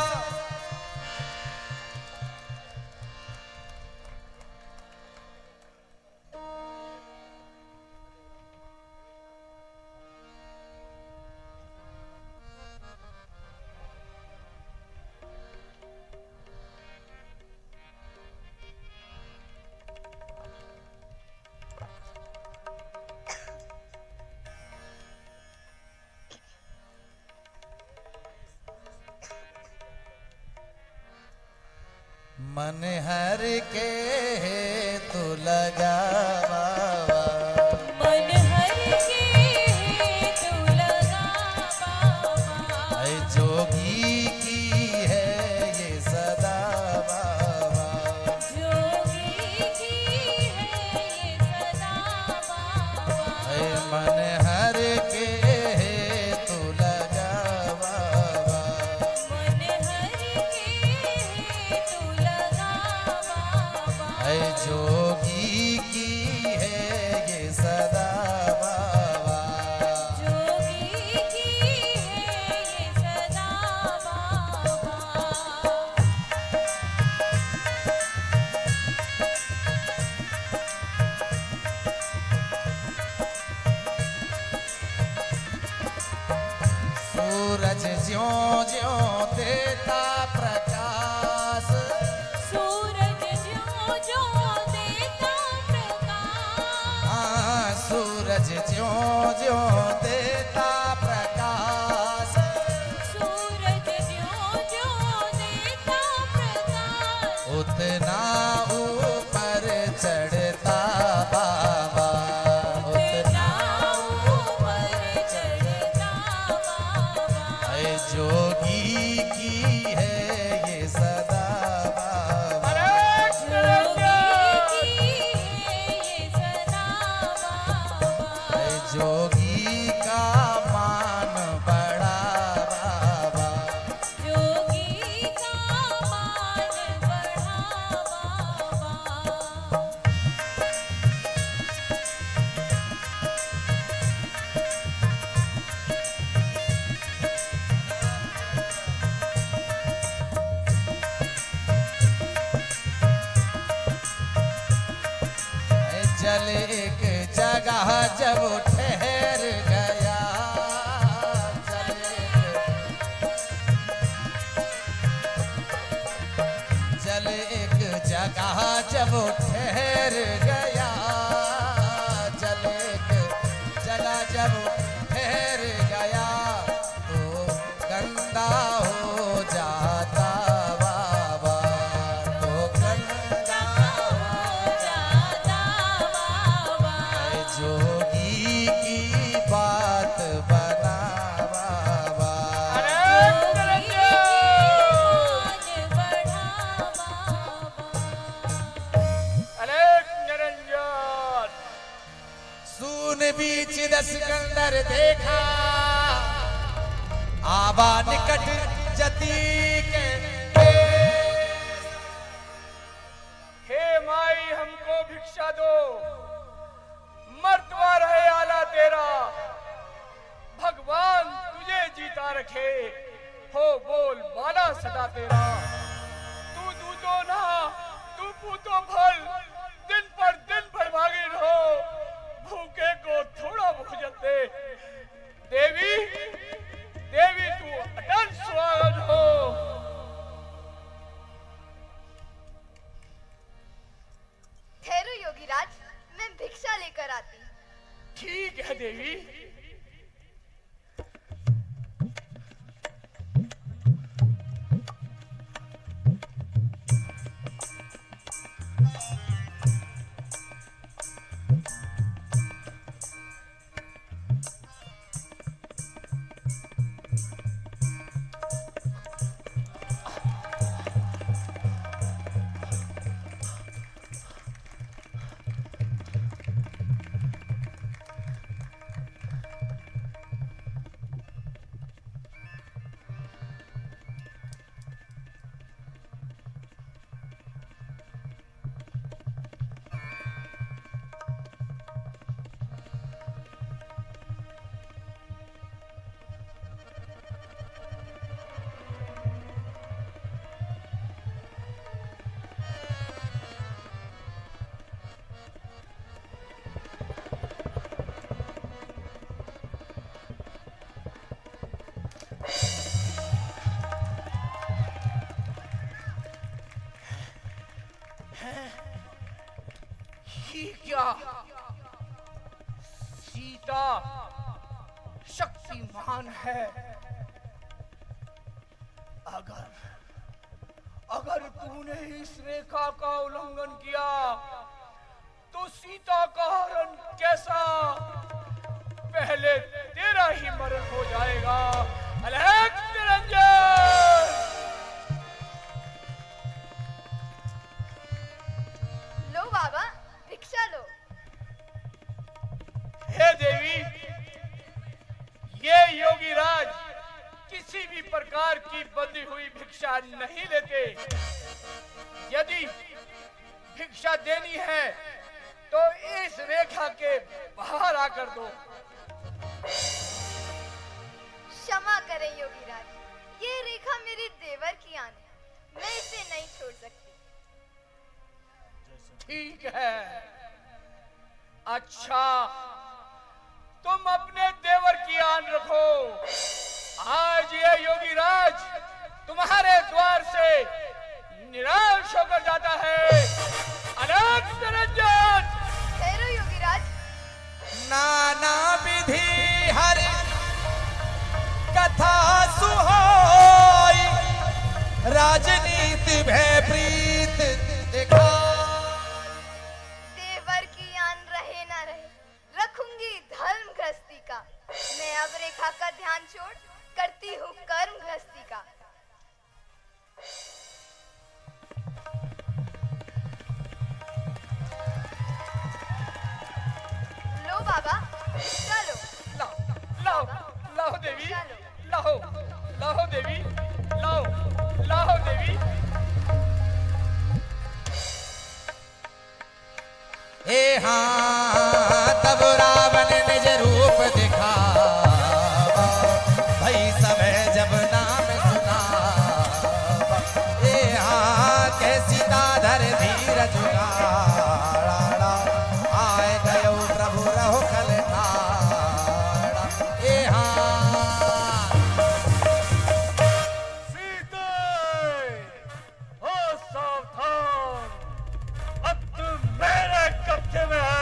मन हर के तू लगावा,
मन हर के तू लगा बाबा।
ऐ जोगी की है ये सदा बाबा।
जोगी की है ये सदा बाबा।
ऐ मन हर के तू लगावा,
मन हर के तू लगा बाबा।
ऐ जोगी की है ये सदा बाबा।
जोगी की है ये सदा बाबा।
सूरज ज्यों ज्यों देता प्रकाश,
सूरज ज्यों ज्यों देता प्रकाश।
हाँ सूरज ज्यों ज्यों देता प्रकाश,
सूरज ज्यों ज्यों देता प्रकाश।
उतना ऊपर चढ़ता बाबा,
उतना
उतना
ऊपर चढ़ता बाबा।
ऐ जोगी की है ये सदा बाबा।
जोगी की है ये सदा बाबा।
ऐ जोगी का मान बड़ा बाबा।
जोगी का मान बढ़ा बाबा।
जल एक जगह जब ठहर गया, जल एक जगह जब ठहर गया, जल एक जगह जब ठहर गया तो गंदा हो जाता बाबा, तो गंदा
हो जाता बाबा।
ऐ जोगी की बात बना बाबा।
जोगी की मान बढ़ा बाबा।
अनेक निरंजन
सून बीच दस कंदर देखा, आबा निकट जती के
हे माई हमको भिक्षा दो, मर्तबा रहे आला तेरा, भगवान तुझे जीता रखे, हो बोल बाला सदा तेरा। तू दूधो ना तू पूतो फल, दिन पर दिन भागी रहो, भूखे को थोड़ा भोजन दे। देवी देवी तू अटल स्वागत हो।
ठहरो योगीराज, मैं भिक्षा लेकर आती हूँ।
ठीक है देवी।
सीता शक्तिमान है। अगर तूने इस रेखा का उल्लंघन किया तो सीता का हरण कैसा, पहले तेरा ही मरण हो जाएगा। अलग निरंजन।
लो बाबा, भिक्षा लो।
हे देवी, ये योगीराज किसी भी प्रकार की बंधी हुई भिक्षा नहीं लेते। यदि भिक्षा देनी है तो इस रेखा के बाहर आकर दो।
क्षमा करें योगीराज, ये रेखा मेरे देवर की आन है, मैं इसे नहीं छोड़ सकती।
ठीक है, अच्छा, तुम अपने देवर की आन रखो। आज ये योगीराज तुम्हारे द्वार से निराश होकर जाता है। अनंत निरंजन।
ठहरो योगीराज।
नाना विधि हर कथा सुहाई, राजनीति भय प्रीत देखा।
देवर की आन रहे ना रहे, रखूंगी धर्म गृहस्थी का। मैं अब रेखा का ध्यान छोड़ करती हूँ कर्म गृहस्थी का। लो बाबा, चलो।
लाओ लाओ लाओ देवी, लाओ लाओ देवी, लाओ लाओ देवी।
ए हाँ, तब रावण निज रूप दिखावा, भई समय जब नाम सुना। ए हाँ, कैसी दाधर धीर जुगाड़ा, आए गयो प्रभु रहो कलठाड़ा। ए हाँ,
सीते, हो सावधान, अब तुम मेरे कब्जे में है।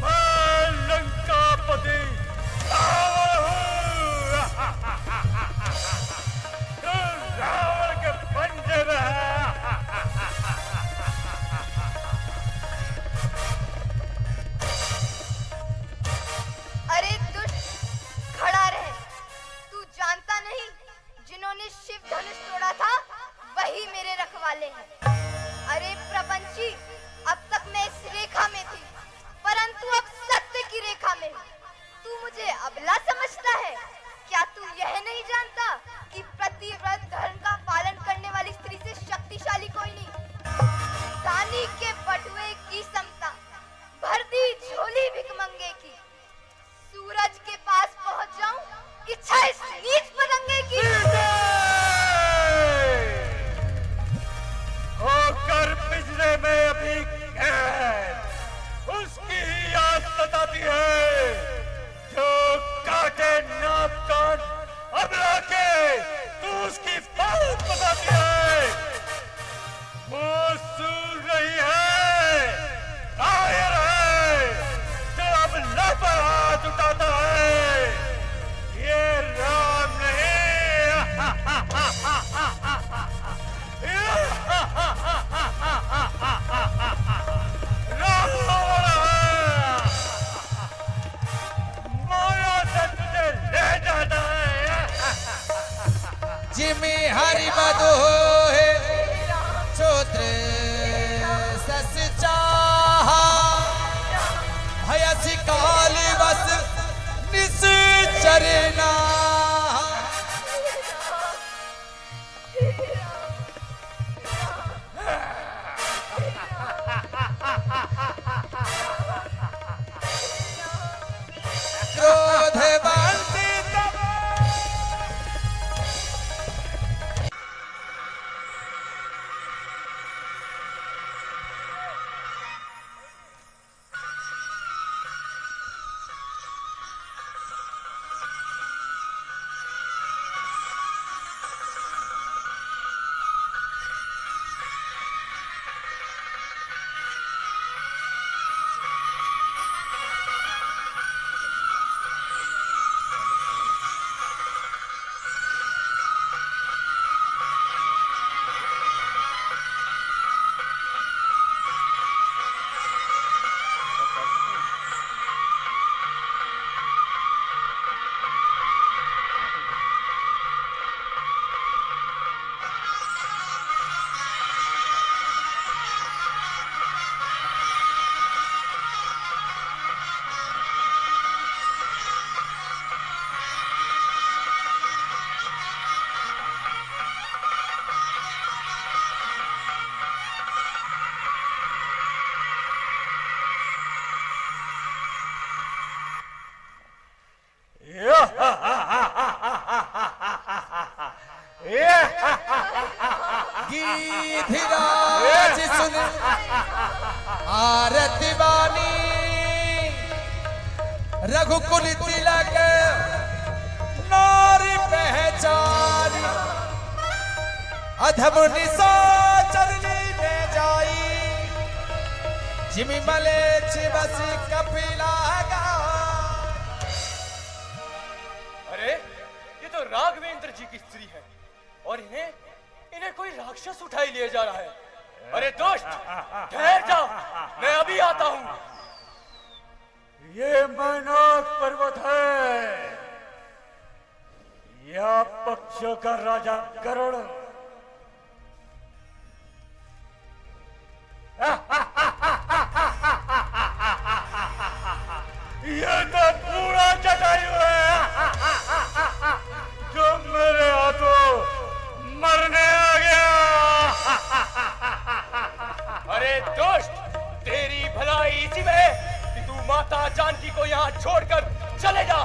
मैं लंकापति रावण हूँ। तुम रावण के पंजे में है।
अरे दुष्ट, खड़ा रहे। तू जानता नहीं, जिन्होंने शिव धनुष तोड़ा था वही मेरे रखवाले हैं। अरे प्रपंची, अब तक मैं इस रेखा में थी, परंतु अब सत्य की रेखा में हूँ। तू मुझे अबला समझता है? क्या तू यह नहीं जानता कि प्रतिव्रत धर्म का पालन करने वाली स्त्री से शक्तिशाली कोई नहीं। दानी के बटुए की समता, भर दी झोली भिखमंगे की। सूरज के पास पहुंच जाऊं, इच्छा इस नीच पतंगे की।
होकर पिंजरे में अभी कैद, उसकी ही याद सताती है जो काटे नाक कान अबला के। तू उसकी बात बताती है, वो सूर रही है, कायर है, जो अब पर हाथ उठाता है। ये राम माया से तुझे ले जाता है।
जिमि हरि बधो है चोत्र सस चाहा, भयसि काल बस निस चरना। क्रोधवान सीता रघुकुल तिलक नारी पहचानी, अधम निशाचर लीने जाई, जिमि मले चिबसी कपिला गा।
अरे ये तो राघवेंद्र जी की स्त्री है और इन्हें कोई राक्षस उठाई ले जा रहा है। अरे दोस्त, ठहर जा, मैं अभी आता हूँ।
ये मैनाक पर्वत है, यह पक्षियों का राजा गरुड़। ये तो पूरा जटायु है जो मेरे हाथों मरने आ गया।
अरे दोस्त, तेरी भलाई इसी में कि तू माता जानकी को यहाँ छोड़कर चले जा।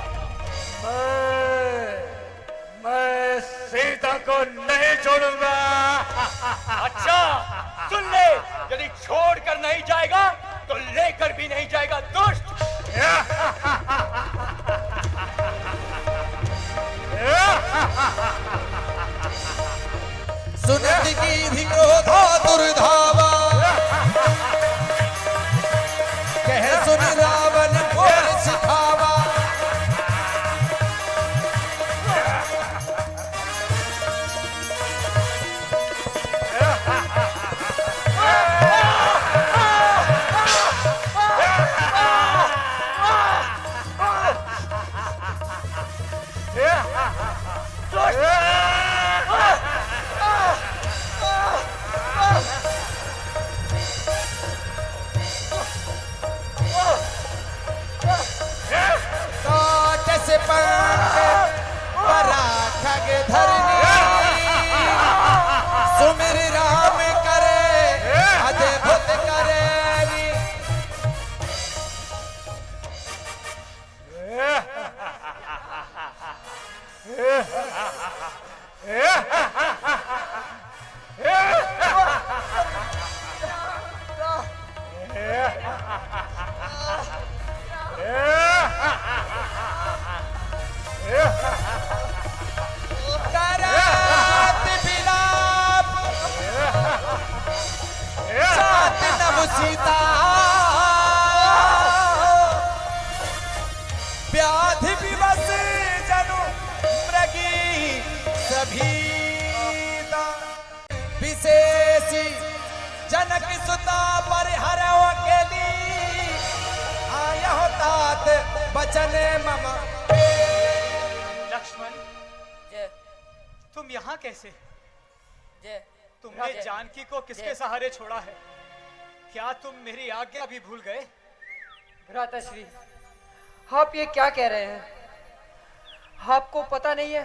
मैं सीता को नहीं छोड़ूंगा।
अच्छा सुन ले, यदि छोड़कर नहीं जाएगा तो लेकर भी नहीं जाएगा दोस्त।
सुनत की भी क्रोधा दुर्धावा, कह सुन रावण घोर सिखावा। सुमिर राम करे अद्भुत करेगी। करात बिलाप सात नव सीता, व्याधि विवश जनु मृगी सभीता। विशेषी जनक सुता परिहरो अकेली, आयहो तात बचन मम।
लक्ष्मण, तुम यहाँ कैसे? तुमने जानकी को किसके सहारे छोड़ा है? क्या तुम मेरी आज्ञा भी भूल गए?
भ्राताश्री, आप ये क्या कह रहे हैं? आपको पता नहीं है,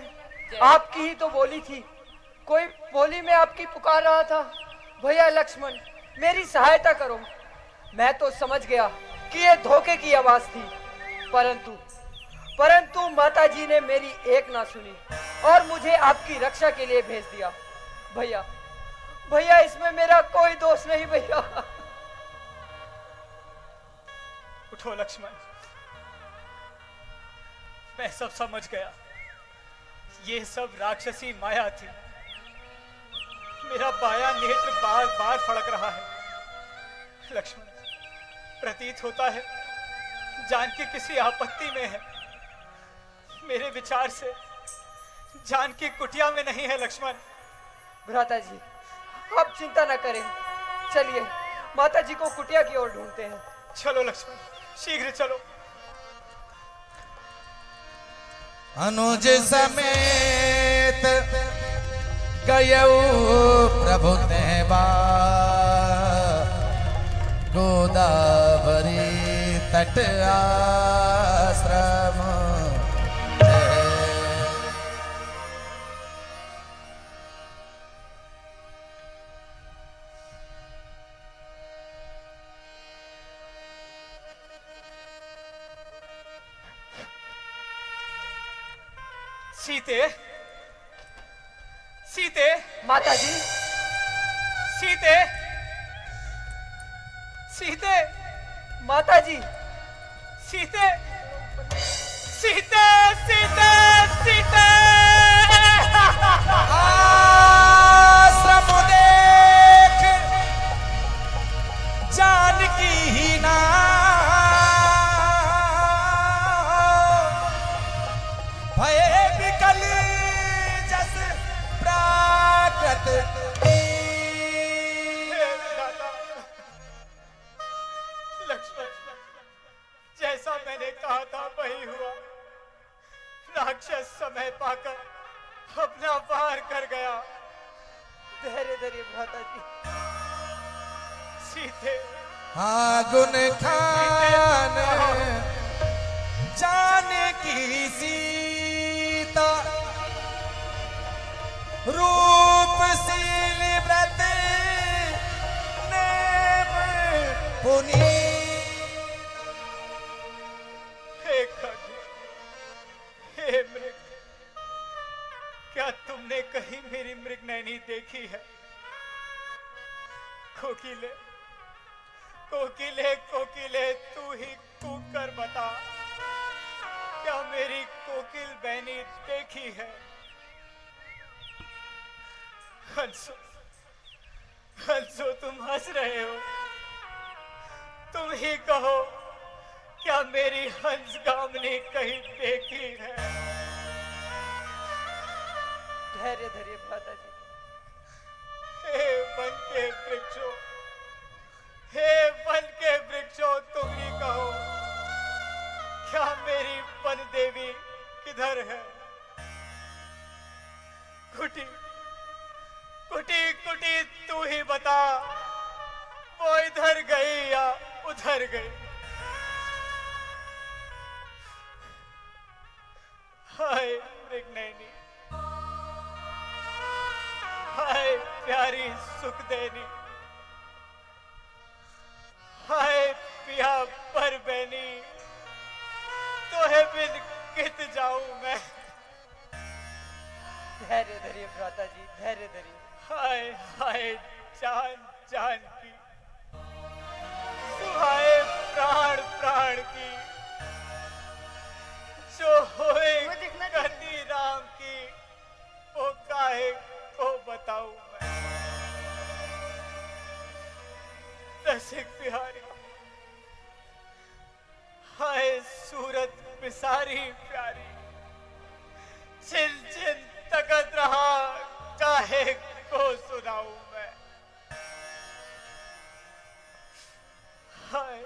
आपकी ही तो बोली थी। कोई बोली में आपकी पुकार रहा था, भैया लक्ष्मण मेरी सहायता करो। मैं तो समझ गया कि ये धोखे की आवाज थी, परंतु माताजी ने मेरी एक ना सुनी और मुझे आपकी रक्षा के लिए भेज दिया। भैया इसमें मेरा कोई दोष नहीं भैया।
उठो लक्ष्मण, मैं सब समझ गया। ये सब राक्षसी माया थी। मेरा बायां नेत्र बार बार फड़क रहा है। लक्ष्मण, प्रतीत होता है जानकी किसी आपत्ति में है। मेरे विचार से जानकी कुटिया में नहीं है। लक्ष्मण,
भ्राता जी आप चिंता न करें, चलिए माता जी को कुटिया की ओर ढूंढते हैं।
चलो लक्ष्मण, शीघ्र चलो।
अनुज समेत गयऊ प्रभु देवा, गोदावरी तट आश्रम।
सीते, सीते,
माता जी,
सीते, सीते,
माता जी,
सीते, वही हुआ। राक्षस समय पाकर अपना वार कर गया।
धैर्य धरिए भ्राता जी।
सीते
आगुन खान जानकी सीता रूपशील व्रत नेम पुनी।
हे खग, हे मृग, क्या तुमने कहीं मेरी मृगनयनी देखी है? कोकिले, कोकिले, कोकिले, तू ही कूक कर बता, क्या मेरी कोकिल बहनी देखी है? हंसो, हंसो, तुम हंस रहे हो। तुम ही कहो, क्या मेरी हंसगामनी कहीं देखी है?
धैर्य धरिए भ्राता जी।
हे वन के वृक्षों, हे वन के वृक्षों, तुम ही कहो, क्या मेरी वन देवी किधर है? कुटी, कुटी, कुटी, तू ही बता, वो इधर गई या उधर गई? हाय मृगनयनी, हाय प्यारी सुखदेनी, हाय पिया पर बहनी, तोहे बिन कित जाऊं मैं?
धैर्य धरिए भ्राता जी, धैर्य धरिए।
हाय हाय जान जान की, हाय प्राण प्राण की, जो होए
वो देखना
गति राम की, वो काहे को बताऊं मैं? रसिक बिहारी, हाय सूरत बिसारी प्यारी, चिन चिन तकत रहा, काहे को सुनाऊं मैं? हाय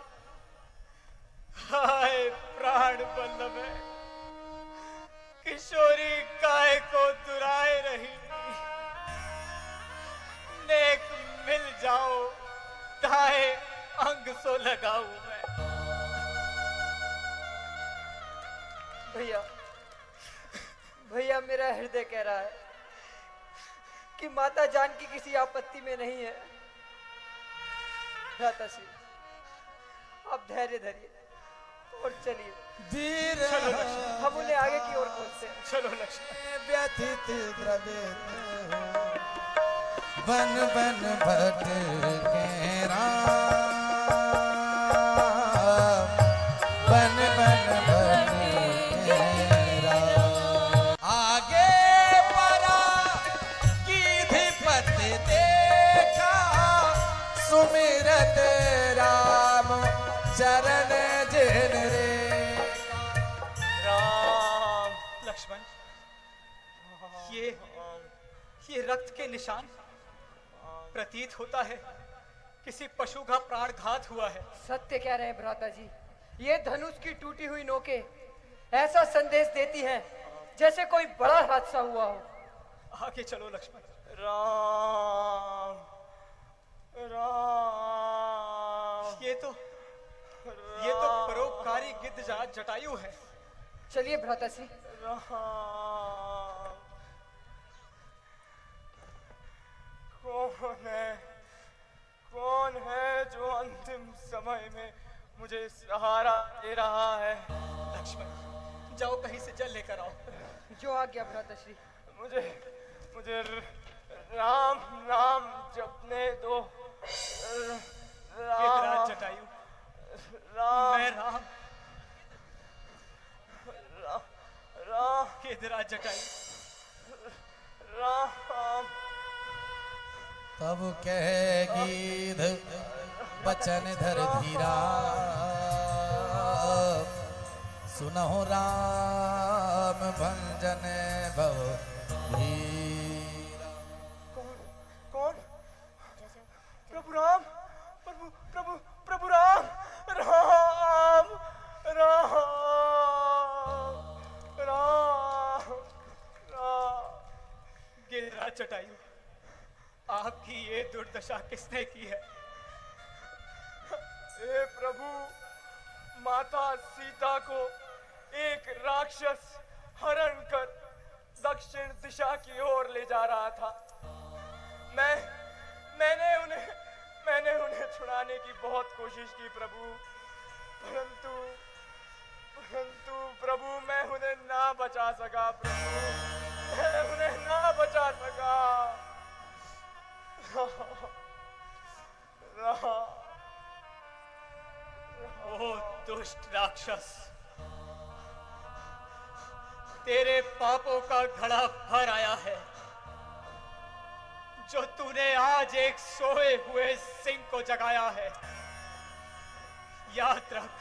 हाय प्राण बल्लभ, किशोरी काय को दुराए रही, नेक मिल जाओ, दाए अंग सो लगाऊं मैं?
भैया, भैया, मेरा हृदय कह रहा है कि माता जानकी किसी आपत्ति में नहीं है। भ्राता श्री, आप धैर्य धरिए और चलिए,
वीर
हम उन्हें आगे की ओर खोजते हैं।
चलो लक्ष्मण।
व्यथित द्रवित बन बन भटके राम, बन बन भटके राम। आगे परा कीधिपत देखा, सुमिरत राम चरण जिन रे।
राम। लक्ष्मण, ये रक्त के निशान प्रतीत होता है किसी पशु का प्राणघात हुआ है।
सत्य कह रहे हैं भ्राता जी, ये धनुष की टूटी हुई नोकें ऐसा संदेश देती हैं जैसे कोई बड़ा हादसा हुआ हो।
आगे चलो लक्ष्मण।
राम, राम,
ये तो परोपकारी गिद्ध जटायु है।
चलिए भ्राता श्री।
राम, कौन है जो अंतिम समय में मुझे सहारा दे रहा है?
लक्ष्मण, जाओ कहीं से जल लेकर आओ।
जो आ गया भ्राता श्री।
मुझे राम नाम जपने दो।
गिद्धराज जटायु,
राम,
मैं राम।
राम,
गिद्धराज जटायु,
राम।
तब कह गीध बचन धर धीरा, सुनहो राम भंजन भव धीरा।
कौन? प्रभु राम, प्रभु राम, राम, राम।
दशा किसने की है?
हे प्रभु, माता सीता को एक राक्षस हरण कर दक्षिण दिशा की ओर ले जा रहा था। मैंने उन्हें छुड़ाने की बहुत कोशिश की प्रभु, परंतु प्रभु मैं उन्हें ना बचा सका प्रभु, मैं उन्हें ना बचा सका।
ओ दुष्ट राक्षस, तेरे पापों का घड़ा भर आया है, जो तूने आज एक सोए हुए सिंह को जगाया है। याद रख,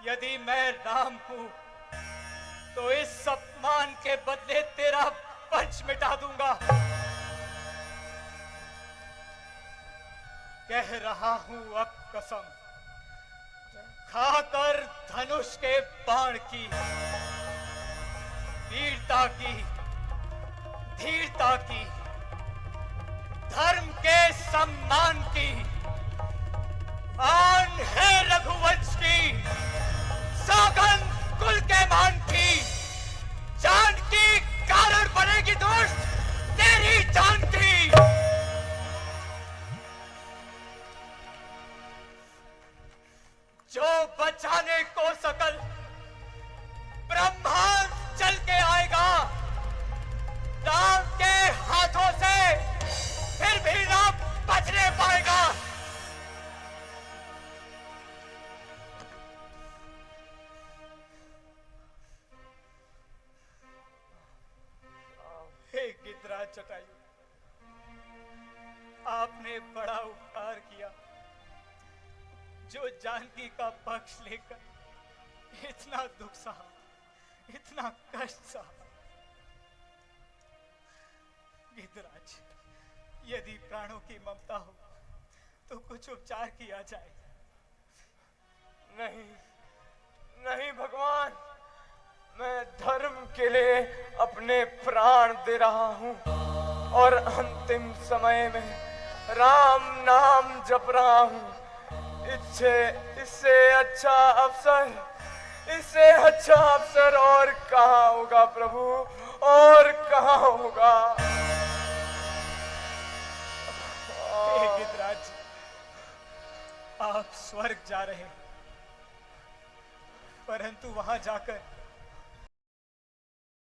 यदि मैं राम हूं तो इस अपमान के बदले तेरा पंच मिटा दूंगा। कह रहा हूं अब कसम, खाकर धनुष के बाण की, वीरता की, धीरता की, धर्म के सम्मान की, आन है रघुवंश की, सौगंध कुल के मान की, जान की कारण बनेगी दुष्ट तेरी जान की। जो बचाने को सकल ब्रह्मांड चल के आएगा, राम के हाथों से फिर भी ना बचने पाएगा। हे गिद्धराज जटायु, आपने बड़ा उपकार किया जो जानकी का पक्ष लेकर इतना दुख सहा, इतना कष्ट सहा। गिद्धराज, यदि प्राणों की ममता हो तो कुछ उपचार किया जाए।
नहीं भगवान, मैं धर्म के लिए अपने प्राण दे रहा हूं और अंतिम समय में राम नाम जप रहा हूं। इससे अच्छा अवसर और कहाँ होगा प्रभु, और कहाँ होगा।
हे गिद्धराज, आप स्वर्ग जा रहे हैं, परंतु वहां जाकर